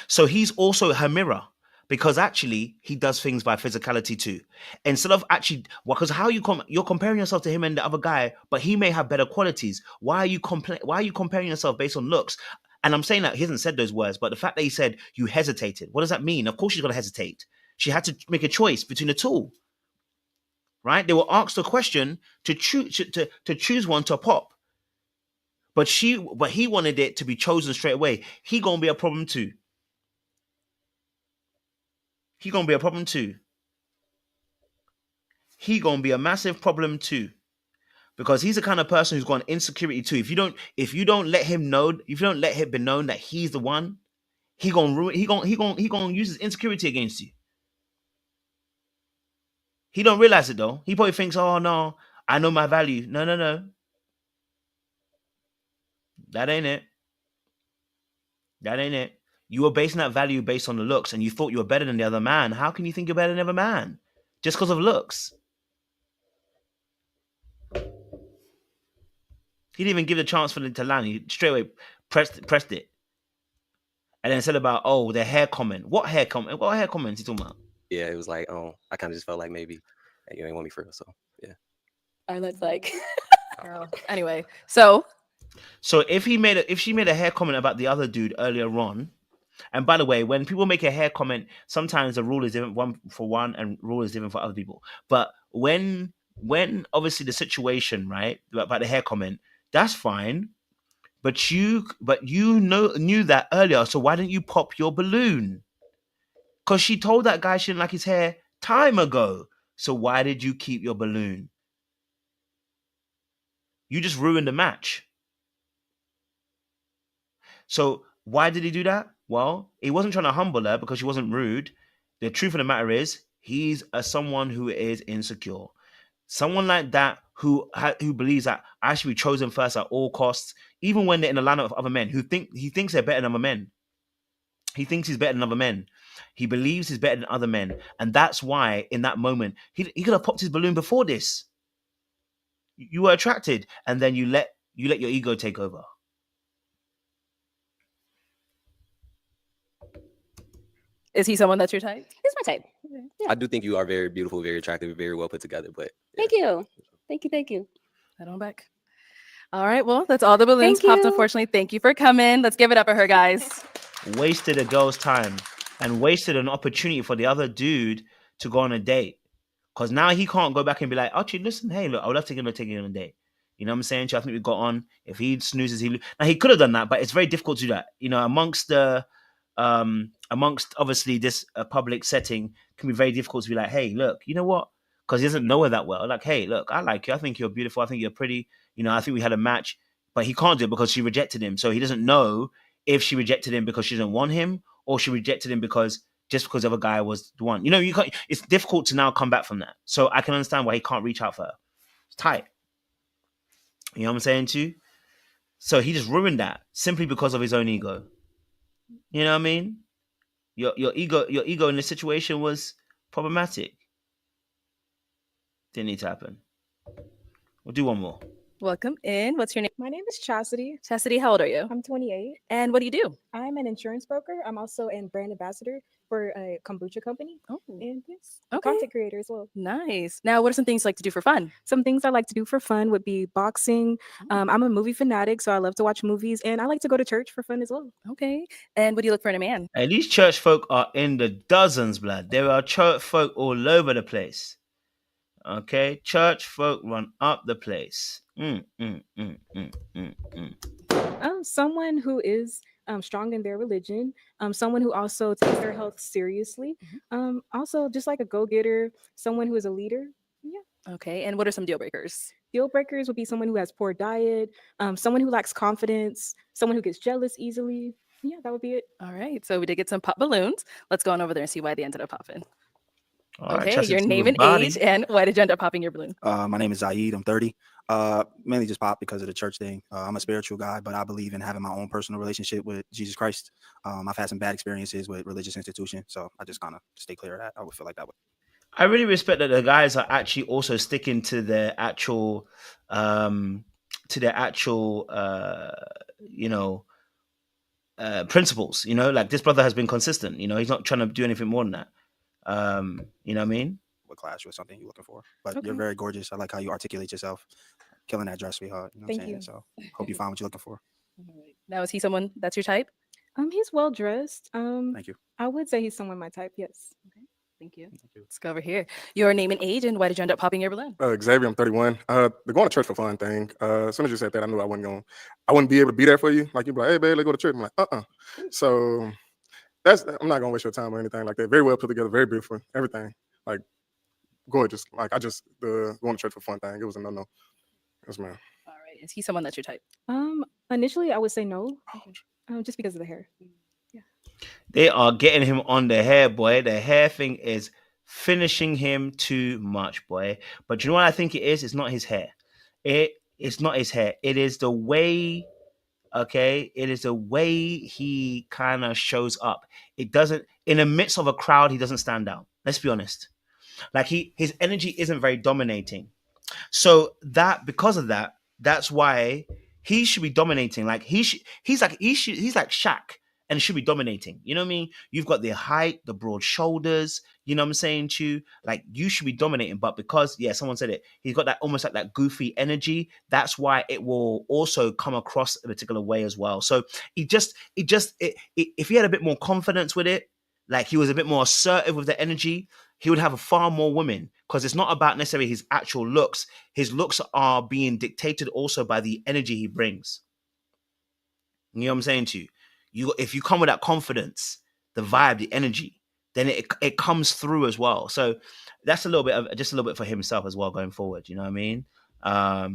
So he's also her mirror, because actually he does things by physicality too. Instead of actually, because how you're comparing yourself to him and the other guy, but he may have better qualities. Why are you comparing yourself based on looks? And I'm saying that he hasn't said those words, but the fact that he said you hesitated, what does that mean? Of course she's gonna hesitate. She had to make a choice between the two. Right? They were asked a question to choose one to pop. But he wanted it to be chosen straight away. He gonna be a problem too. He gonna be a problem too. He gonna be a massive problem too. Because he's the kind of person who's got insecurity too. If you don't let him know, if you don't let it be known that he's the one, he gonna ruin, he gonna use his insecurity against you. He don't realize it though. He probably thinks, oh no, I know my value. No. That ain't it. That ain't it. You were basing that value based on the looks, and you thought you were better than the other man. How can you think you're better than the other man? Just because of looks. He didn't even give the chance for them to land. He straight away pressed it. And then said about, oh, the hair comment. What hair comment? What hair comments he talking about? Yeah, it was like, I kind of just felt like maybe you ain't want me for real. So yeah. All right, let's like. Anyway, so if she made a hair comment about the other dude earlier on, and by the way, when people make a hair comment, sometimes the rule is different one for one and rule is different for other people. But when obviously the situation, right, about the hair comment, that's fine. But you knew that earlier, so why didn't you pop your balloon? Because she told that guy she didn't like his hair time ago. So why did you keep your balloon? You just ruined the match. So why did he do that? Well, he wasn't trying to humble her because she wasn't rude. The truth of the matter is, he's someone who is insecure. Someone like that who believes that I should be chosen first at all costs, even when they're in a lineup of other men he thinks they're better than other men. He thinks he's better than other men. He believes he's better than other men, and that's why in that moment he could have popped his balloon before this. You were attracted, and then you let your ego take over. Is he someone that's your type? He's my type. Yeah. I do think you are very beautiful, very attractive, very well put together. But yeah. Thank you. Head on back. All right, well, that's all the balloons Thank popped. you. Unfortunately, thank you for coming. Let's give it up for her, guys. Wasted a girl's time and wasted an opportunity for the other dude to go on a date. Because now he can't go back and be like, actually, listen, hey, look, I would love to take him on a date. You know what I'm saying? So I think we got on. If he snoozes, now he could have done that, but it's very difficult to do that. You know, amongst obviously this public setting, can be very difficult to be like, hey, look, you know what? Because he doesn't know her that well. Like, hey, look, I like you. I think you're beautiful. I think you're pretty. You know, I think we had a match, but he can't do it because she rejected him. So he doesn't know if she rejected him because she doesn't want him, or she rejected him because the other guy was the one. You know, you can't. It's difficult to now come back from that. So I can understand why he can't reach out for her. It's tight. You know what I'm saying to you? So he just ruined that simply because of his own ego. You know what I mean? Your ego in this situation was problematic. Didn't need to happen. We'll do one more. Welcome in. What's your name? My name is Chastity. Chastity, how old are you? I'm 28. And what do you do? I'm an insurance broker. I'm also a brand ambassador for a kombucha company. Oh. And yes, Okay. content creator as well. Nice. Now, what are some things you like to do for fun? Some things I like to do for fun would be boxing. I'm a movie fanatic, so I love to watch movies, and I like to go to church for fun as well. Okay. And what do you look for in a man? Hey, these church folk are in the dozens, blood. There are church folk all over the place. Okay, church folk run up the place. Someone who is strong in their religion, someone who also takes their health seriously, also just like a go-getter, someone who is a leader. Yeah. Okay, and what are some deal breakers? Deal breakers would be someone who has poor diet, someone who lacks confidence, someone who gets jealous easily. Yeah, that would be it. All right, so we did get some pop balloons. Let's go on over there and see why they ended up popping. All right, Okay, Chastity, your name and body. age, and why did you end up popping your balloon? My name is Zaid. I'm 30. Mainly just pop because of the church thing. I'm a spiritual guy, but I believe in having my own personal relationship with Jesus Christ. I've had some bad experiences with religious institutions, so I just kind of stay clear of that. I would feel like that way. I really respect that the guys are actually also sticking to their actual to their actual principles. Like this brother has been consistent. He's not trying to do anything more than that. You know what I mean? What class or something you're looking for? But you're very gorgeous. I like how you articulate yourself. Killing that dress, sweetheart. You know what I'm Thank saying? you. So hope you find what you're looking for. Now, is he someone that's your type? He's well dressed. Thank you. I would say he's someone my type. Yes. Thank you. Let's go over here. Your name and age, and why did you end up popping your balloon? Xavier, I'm 31. The going to church for fun thing. As soon as you said that, I knew I wouldn't be able to be there for you. Like you'd be like, hey babe, let's go to church. I'm like, So I'm not gonna waste your time or anything like that. Very well put together, very beautiful, everything. Like gorgeous. Like the going to church for fun thing. It was a no. Yes, ma'am. All right. Is he someone that's your type? Initially I would say no. Just because of the hair. They are getting him on the hair, boy. The hair thing is finishing him too much, boy. But you know what I think it is? It's not his hair. It's not his hair. It is the way, okay? It is the way he kind of shows up. It doesn't, in the midst of a crowd, he doesn't stand out. Let's be honest. Like his energy isn't very dominating. So because of that, that's why he should be dominating. Like he's like Shaq. And should be dominating. You know what I mean? You've got the height, the broad shoulders. You know what I'm saying to you? Like you should be dominating. But because, someone said it, he's got that almost like that goofy energy. That's why it will also come across a particular way as well. So if he had a bit more confidence with it, like he was a bit more assertive with the energy, he would have far more women. Because it's not about necessarily his actual looks. His looks are being dictated also by the energy he brings. You know what I'm saying to you? If you come with that confidence, the vibe, the energy, then it comes through as well. So that's just a little bit for himself as well going forward. You know what I mean? I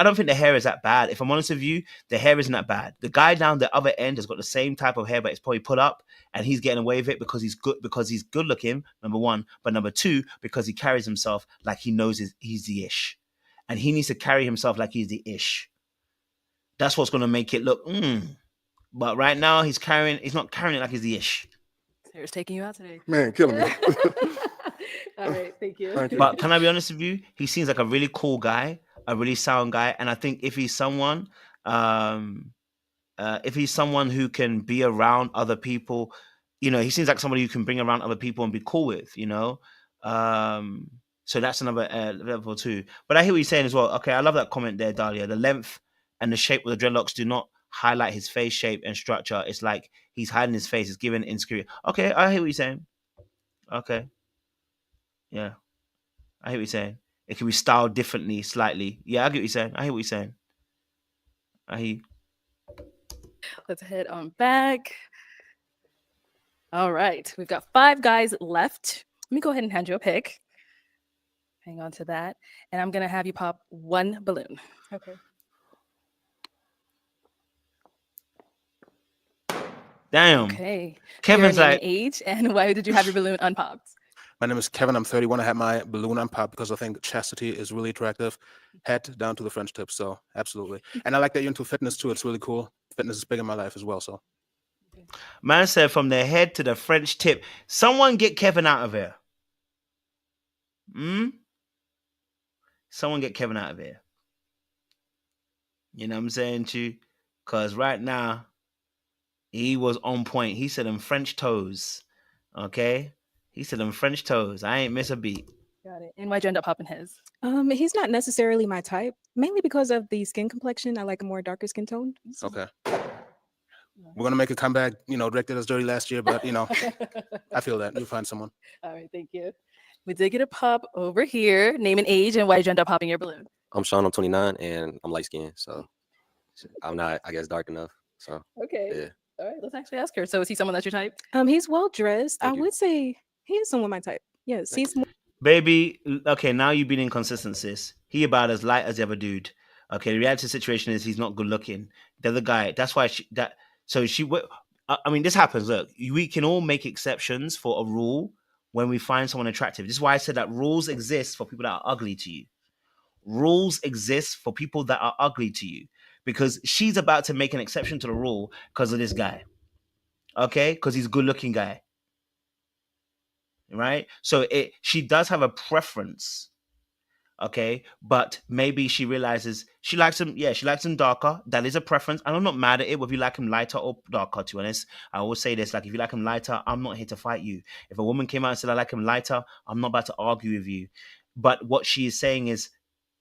don't think the hair is that bad. If I'm honest with you, the hair isn't that bad. The guy down the other end has got the same type of hair, but it's probably put up, and he's getting away with it because he's good looking. Number one, but number two, because he carries himself like he knows he's the ish, and he needs to carry himself like he's the ish. That's what's gonna make it look. But right now, he's not carrying it like he's the ish. Sarah's taking you out today. Man, killing me. All right, thank you. But can I be honest with you? He seems like a really cool guy, a really sound guy. And I think if he's someone who can be around other people, he seems like somebody who can bring around other people and be cool with, So that's another level too. But I hear what you're saying as well. Okay, I love that comment there, Dahlia. The length and the shape of the dreadlocks do not highlight his face shape and structure. It's like he's hiding his face. It's giving insecurity. Okay, I hear what you're saying. Okay. Yeah. I hear what you're saying. It can be styled differently, slightly. Yeah, I get what you're saying. I hear what you're saying. I hear you. Let's head on back. All right. We've got 5 guys left. Let me go ahead and hand you a pick. Hang on to that. And I'm going to have you pop 1 balloon. Okay. Damn. Okay. Kevin's your name like, and age, and why did you have your balloon unpopped? My name is Kevin. I'm 31. I had my balloon unpopped because I think chastity is really attractive, head down to the French tip. So absolutely. And I like that you're into fitness too. It's really cool. Fitness is big in my life as well. So man said from the head to the French tip. Someone get Kevin out of here. Someone get Kevin out of here. You know what I'm saying to you? Because right now, he was on point. He said them French toes. Okay? He said them French toes. I ain't miss a beat. Got it. And why'd you end up popping his? He's not necessarily my type, mainly because of the skin complexion. I like a more darker skin tone. okay. We're gonna make a comeback, Rick did us dirty last year, but I feel that. You'll find someone. All right, thank you. We did get a pop over here. Name and age, and why did you end up popping your balloon? I'm Sean, I'm 29, and I'm light skinned, so I'm not, I guess, dark enough. So Okay. yeah. All right, let's actually ask her. So is he someone that's your type? He's well dressed. I Thank you. would say he is someone my type. Yes, Thank he's more. Baby, okay, now you've been inconsistent, sis. He about as light as the other dude. Okay, the reality situation is he's not good looking. The other guy, that's why I mean, this happens. Look, we can all make exceptions for a rule when we find someone attractive. This is why I said that rules exist for people that are ugly to you. Rules exist for people that are ugly to you. Because she's about to make an exception to the rule because of this guy. Okay? Because he's a good looking guy. Right? So she does have a preference. Okay, but maybe she realizes she likes him. Yeah, she likes him darker. That is a preference, and I'm not mad at it. Whether you like him lighter or darker, to be honest, I always say this: like, if you like him lighter, I'm not here to fight you. If a woman came out and said I like him lighter, I'm not about to argue with you. But what she is saying is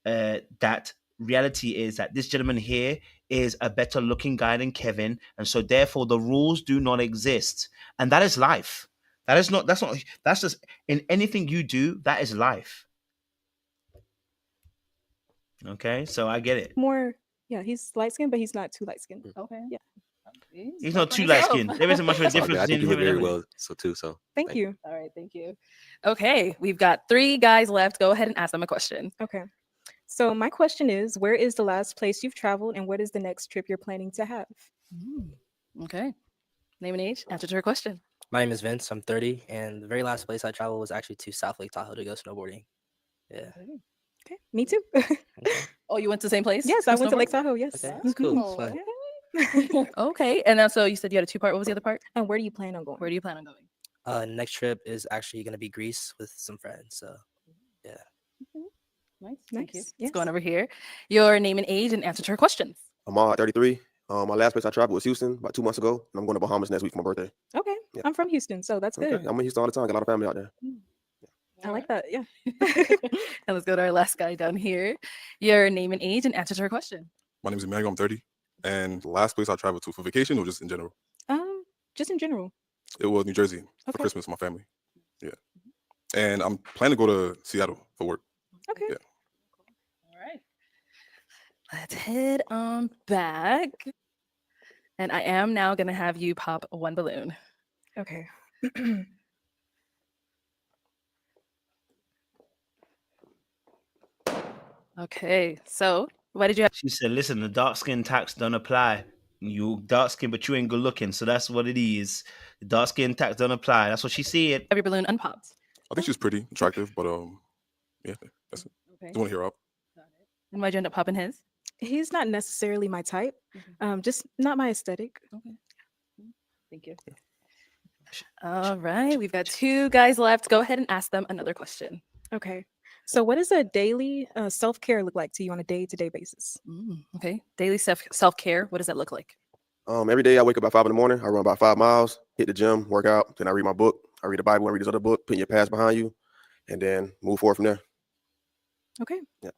that reality is that this gentleman here is a better looking guy than Kevin, and so therefore the rules do not exist, and that is life. That is not. That's not. That's just in anything you do. That is life. Okay, so I get it. More, yeah, he's light skinned, but he's not too light skinned. Okay. Yeah. He's not too light skinned. There isn't much of a That's all good. difference I think between you him look and very Emily. well, so too. So Thank you. All right, thank you. Okay, we've got 3 guys left. Go ahead and ask them a question. Okay. So my question is, where is the last place you've traveled and what is the next trip you're planning to have? Okay. Name and age. Answer to her question. My name is Vince. I'm 30, and the very last place I traveled was actually to South Lake Tahoe to go snowboarding. Yeah. Okay. Me too. Oh, you went to the same place? Yes, I went to Lake Tahoe. Yes. Okay, that's cool. Oh, Fun. Okay, and so you said you had a 2-part. What was the other part? And where do you plan on going? Where do you plan on going? Next trip is actually going to be Greece with some friends. So, yeah. Nice. Thank you. Nice. Let's go on over here. Your name and age and answer to her questions. I'm 33. My last place I traveled was Houston about 2 months ago, and I'm going to Bahamas next week for my birthday. Okay. Yeah. I'm from Houston, so that's Okay, good. I'm in Houston all the time. Got a lot of family out there. I like that. Yeah. And let's go to our last guy down here. Your name and age and answer to her question. My name is Emmanuel. I'm 30. And the last place I traveled to for vacation or just in general? Just in general. It was New Jersey for Okay. Christmas with my family. Yeah. And I'm planning to go to Seattle for work. Okay. Yeah. All right. Let's head on back. And I am now going to have you pop 1 balloon. Okay. Okay, so why did you have? She said, "Listen, the dark skin tax don't apply. You dark skin, but you ain't good looking, so that's what it is. The dark skin tax don't apply. That's what she said." Every balloon unpopped. I think she's pretty attractive, but yeah, that's it. Okay. Do you want to hear her up? And why'd you end up popping his? He's not necessarily my type. Just not my aesthetic. Okay. Thank you. All right, we've got 2 guys left. Go ahead and ask them another question. Okay. So what does a daily self-care look like to you on a day-to-day basis? Okay, daily self-care. What does that look like? Every day I wake up at 5 in the morning. I run about 5 miles, hit the gym, work out. Then I read my book. I read the Bible. I read this other book, put your past behind you, and then move forward from there. Okay. Yeah.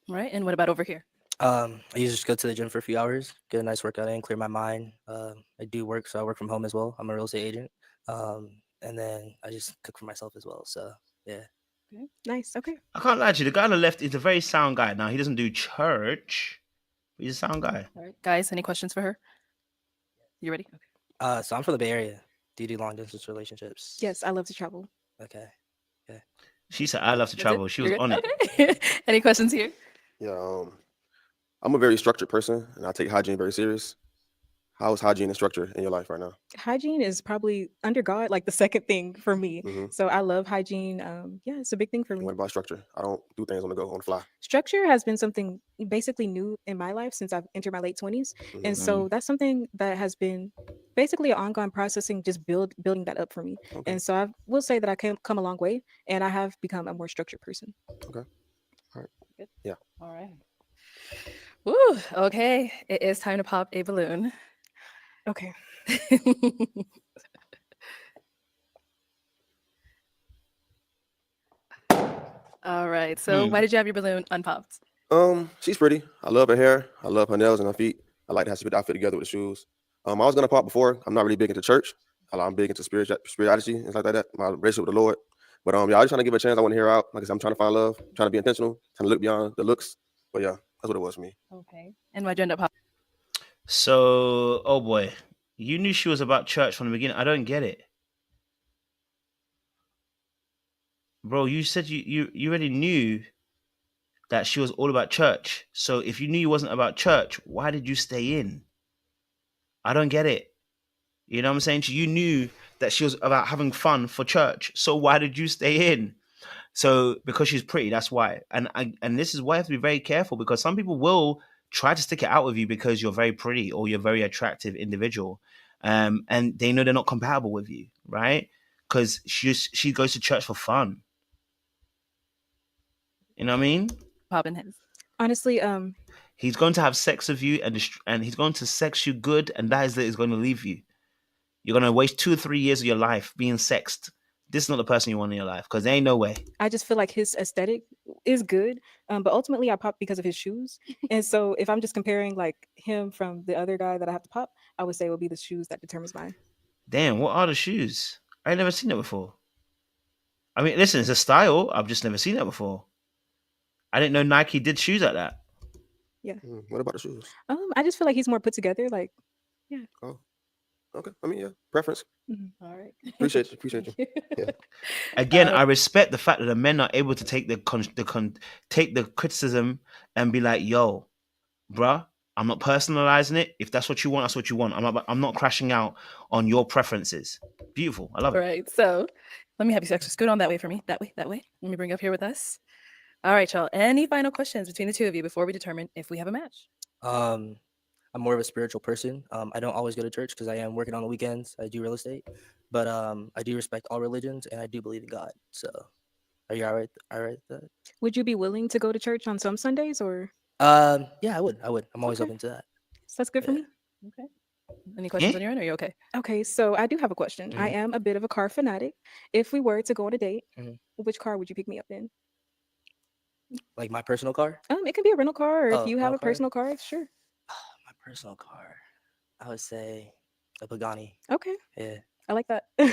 All right, and what about over here? I usually just go to the gym for a few hours, get a nice workout in, clear my mind. I do work, so I work from home as well. I'm a real estate agent. And then I just cook for myself as well. So, yeah. Okay. Nice. Okay. I can't lie to you. The guy on the left is a very sound guy. Now he doesn't do church. But he's a sound guy. All right, guys, any questions for her? You ready? Okay. So I'm from the Bay Area. Do you do long distance relationships? Yes, I love to travel. Okay. Okay. She said, "I love to That's travel." it? She was You're on good? it. Okay. Any questions here? Yeah. I'm a very structured person, and I take hygiene very serious. How is hygiene and structure in your life right now? Hygiene is probably under God, like the second thing for me. Mhm. So I love hygiene. Yeah, it's a big thing for me. What about structure? I don't do things on the go, on the fly. Structure has been something basically new in my life since I've entered my late 20s. And so that's something that has been basically an ongoing processing, just building that up for me. Okay. And so I will say that I can come a long way and I have become a more structured person. Okay. All right. Good. Yeah. All right. Woo, okay. It is time to pop a balloon. Okay. All right. So why did you have your balloon unpopped? She's pretty. I love her hair. I love her nails and her feet. I like how she put the outfit together with the shoes. I was gonna pop before. I'm not really big into church. I'm big into spirituality and stuff like that. My relationship with the Lord. But yeah, I was trying to give her a chance. I want to hear her out. Like I said, I'm trying to find love. Trying to be intentional. Trying to look beyond the looks. But yeah, that's what it was for me. Okay. And why'd you end up popping? So, oh boy, you knew she was about church from the beginning. I don't get it, bro. You said you already knew that she was all about church. So if you knew you wasn't about church, why did you stay in? I don't get it. You know what I'm saying? You knew that she was about having fun for church. So why did you stay in? So because she's pretty, that's why. And this is why you have to be very careful, because some people will try to stick it out with you because you're very pretty or you're a very attractive individual. And they know they're not compatible with you, right? Because she goes to church for fun. You know what I mean? Popping his. Honestly, He's going to have sex with you, and he's going to sex you good, and that is going to leave you. You're going to waste 2 or 3 years of your life being sexed. This is not the person you want in your life, because there ain't no way. I just feel like his aesthetic is good, but ultimately I pop because of his shoes. And so if I'm just comparing like him from the other guy that I have to pop, I would say it would be the shoes that determines mine. Damn, what are the shoes? I ain't never seen it before. I mean, listen, it's a style. I've just never seen it before. I didn't know Nike did shoes like that. Yeah. What about the shoes? I just feel like he's more put together. Like, yeah. Oh, okay. I mean, yeah, preference. Mm-hmm. All right. Appreciate you. Yeah. Again, I respect the fact that the men are able to take take the criticism and be like, "Yo, bruh, I'm not personalizing it. If that's what you want, that's what you want. I'm not crashing out on your preferences." Beautiful. I love it. All right. So let me have you actually scoot on that way for me. That way. Let me bring you up here with us. All right, y'all. Any final questions between the two of you before we determine if we have a match? I'm more of a spiritual person. I don't always go to church because I am working on the weekends. I do real estate, but I do respect all religions and I do believe in God. So, are you all right? All right with that? Would you be willing to go to church on some Sundays or? Yeah, I would. I'm always open to that. So that's good for me. Okay. Any questions on your end? Or are you okay? Okay, so I do have a question. I am a bit of a car fanatic. If we were to go on a date, which car would you pick me up in? Like my personal car? It could be a rental car, or if you have rental a car? personal car, sure. My personal car, I would say a Pagani. Okay. Yeah. I like that. All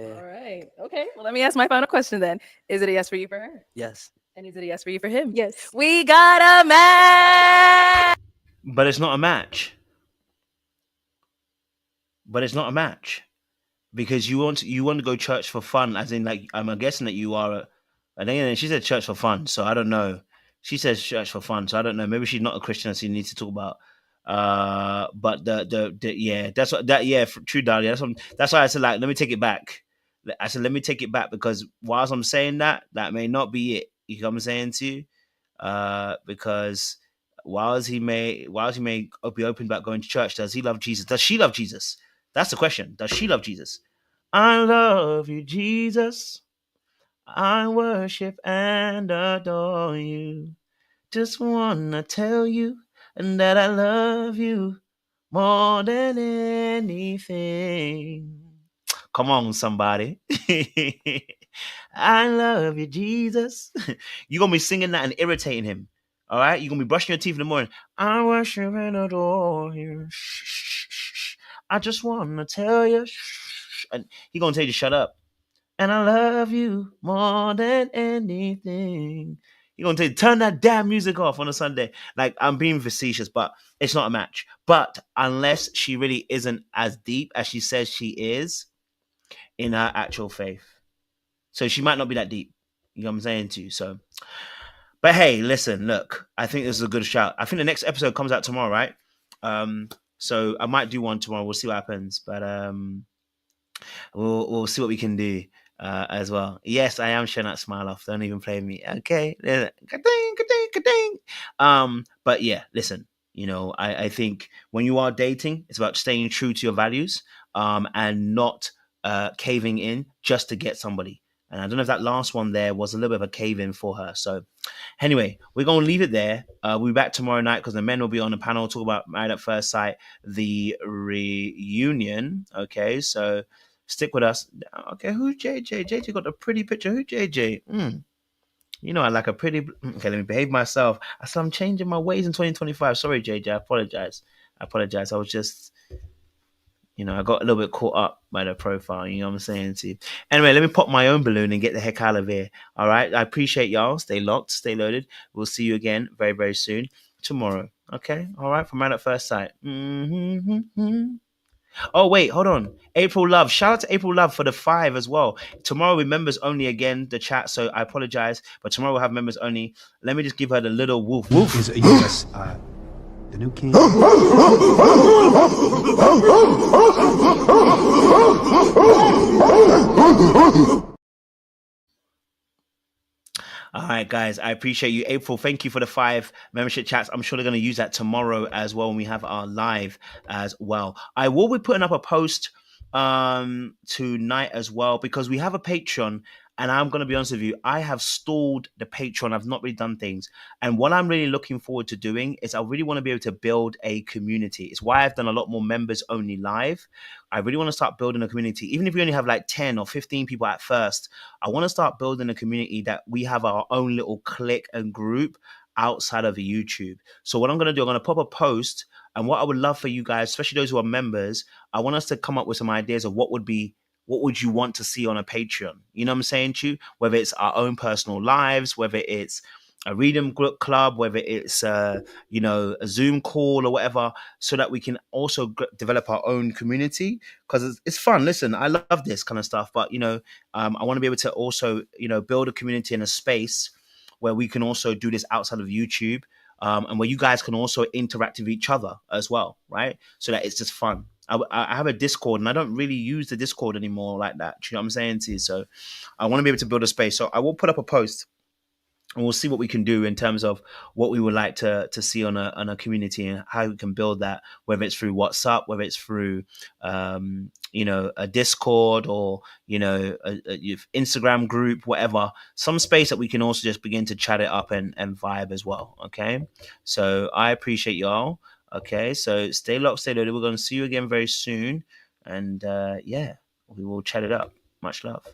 right. Okay. Well, let me ask my final question then. Is it a yes for you for her? Yes. And is it a yes for you for him? Yes. We got a match. But it's not a match. Because you want to go church for fun, as in like I'm guessing that you are. I think she said church for fun, so I don't know. She says church for fun, so I don't know. Maybe she's not a Christian, so you need to talk about. But the yeah, that's what that yeah, true, Dahlia. That's why I said like let me take it back. I said let me take it back because whilst I'm saying that may not be it. You know what I'm saying to you? Because whilst he may be open about going to church, does he love Jesus? Does she love Jesus? That's the question. Does she love Jesus? I love you, Jesus. I worship and adore you. Just wanna tell you that I love you more than anything. Come on, somebody. I love you, Jesus. You're going to be singing that and irritating him. All right? You're going to be brushing your teeth in the morning. I worship and adore you. Shh, shh, shh, shh. I just want to tell you. Shh. And he's going to tell you to shut up. And I love you more than anything. You're going to tell you, turn that damn music off on a Sunday. Like, I'm being facetious, but it's not a match. But unless she really isn't as deep as she says she is in her actual faith. So she might not be that deep. You know what I'm saying to you? So, but hey, listen, look, I think this is a good shout. I think the next episode comes out tomorrow, right? So I might do one tomorrow. We'll see what happens. But we'll see what we can do as well. Yes, I am showing that smile off. Don't even play me. Okay. But yeah, listen, you know, I think when you are dating, it's about staying true to your values and not caving in just to get somebody. And I don't know if that last one there was a little bit of a cave in for her. So anyway, we're going to leave it there. We'll be back tomorrow night because the men will be on the panel, talk about Married at First Sight, the reunion. Okay, so stick with us. Okay, who's JJ? JJ got a pretty picture. Who's JJ? You know, I like a pretty... Okay, let me behave myself. I said I'm changing my ways in 2025. Sorry, JJ. I apologize. I was just... You know, I got a little bit caught up by the profile. You know what I'm saying to you? Anyway, let me pop my own balloon and get the heck out of here. All right? I appreciate y'all. Stay locked. Stay loaded. We'll see you again very, very soon. Tomorrow. Okay? All right? From Man at First Sight. Oh, wait. Hold on. April Love. Shout out to April Love for the 5 as well. Tomorrow we members only again, the chat. So I apologize. But tomorrow we'll have members only. Let me just give her the little woof woof. Is a U.S. The new king. All right, guys, I appreciate you. April, thank you for the 5 membership chats. I'm sure they're going to use that tomorrow as well when we have our live as well. I will be putting up a post tonight as well because we have a Patreon And I'm going to be honest with you, I have stalled the Patreon. I've not really done things. And what I'm really looking forward to doing is I really want to be able to build a community. It's why I've done a lot more members only live. I really want to start building a community. Even if you only have like 10 or 15 people at first, I want to start building a community that we have our own little clique and group outside of YouTube. So what I'm going to do, I'm going to pop a post. And what I would love for you guys, especially those who are members, I want us to come up with some ideas of what would you want to see on a Patreon? You know what I'm saying to you? Whether it's our own personal lives, whether it's a reading group club, whether it's a Zoom call or whatever, so that we can also develop our own community, because it's fun. Listen, I love this kind of stuff, but I want to be able to also build a community in a space where we can also do this outside of YouTube, and where you guys can also interact with each other as well, right? So that it's just fun. I have a Discord, and I don't really use the Discord anymore like that. Do you know what I'm saying to you? So I want to be able to build a space. So I will put up a post, and we'll see what we can do in terms of what we would like to see on a community and how we can build that, whether it's through WhatsApp, whether it's through a Discord, or a Instagram group, whatever, some space that we can also just begin to chat it up and vibe as well. Okay, so I appreciate y'all. Okay, so stay locked, stay loaded. We're going to see you again very soon, and we will chat it up. Much love.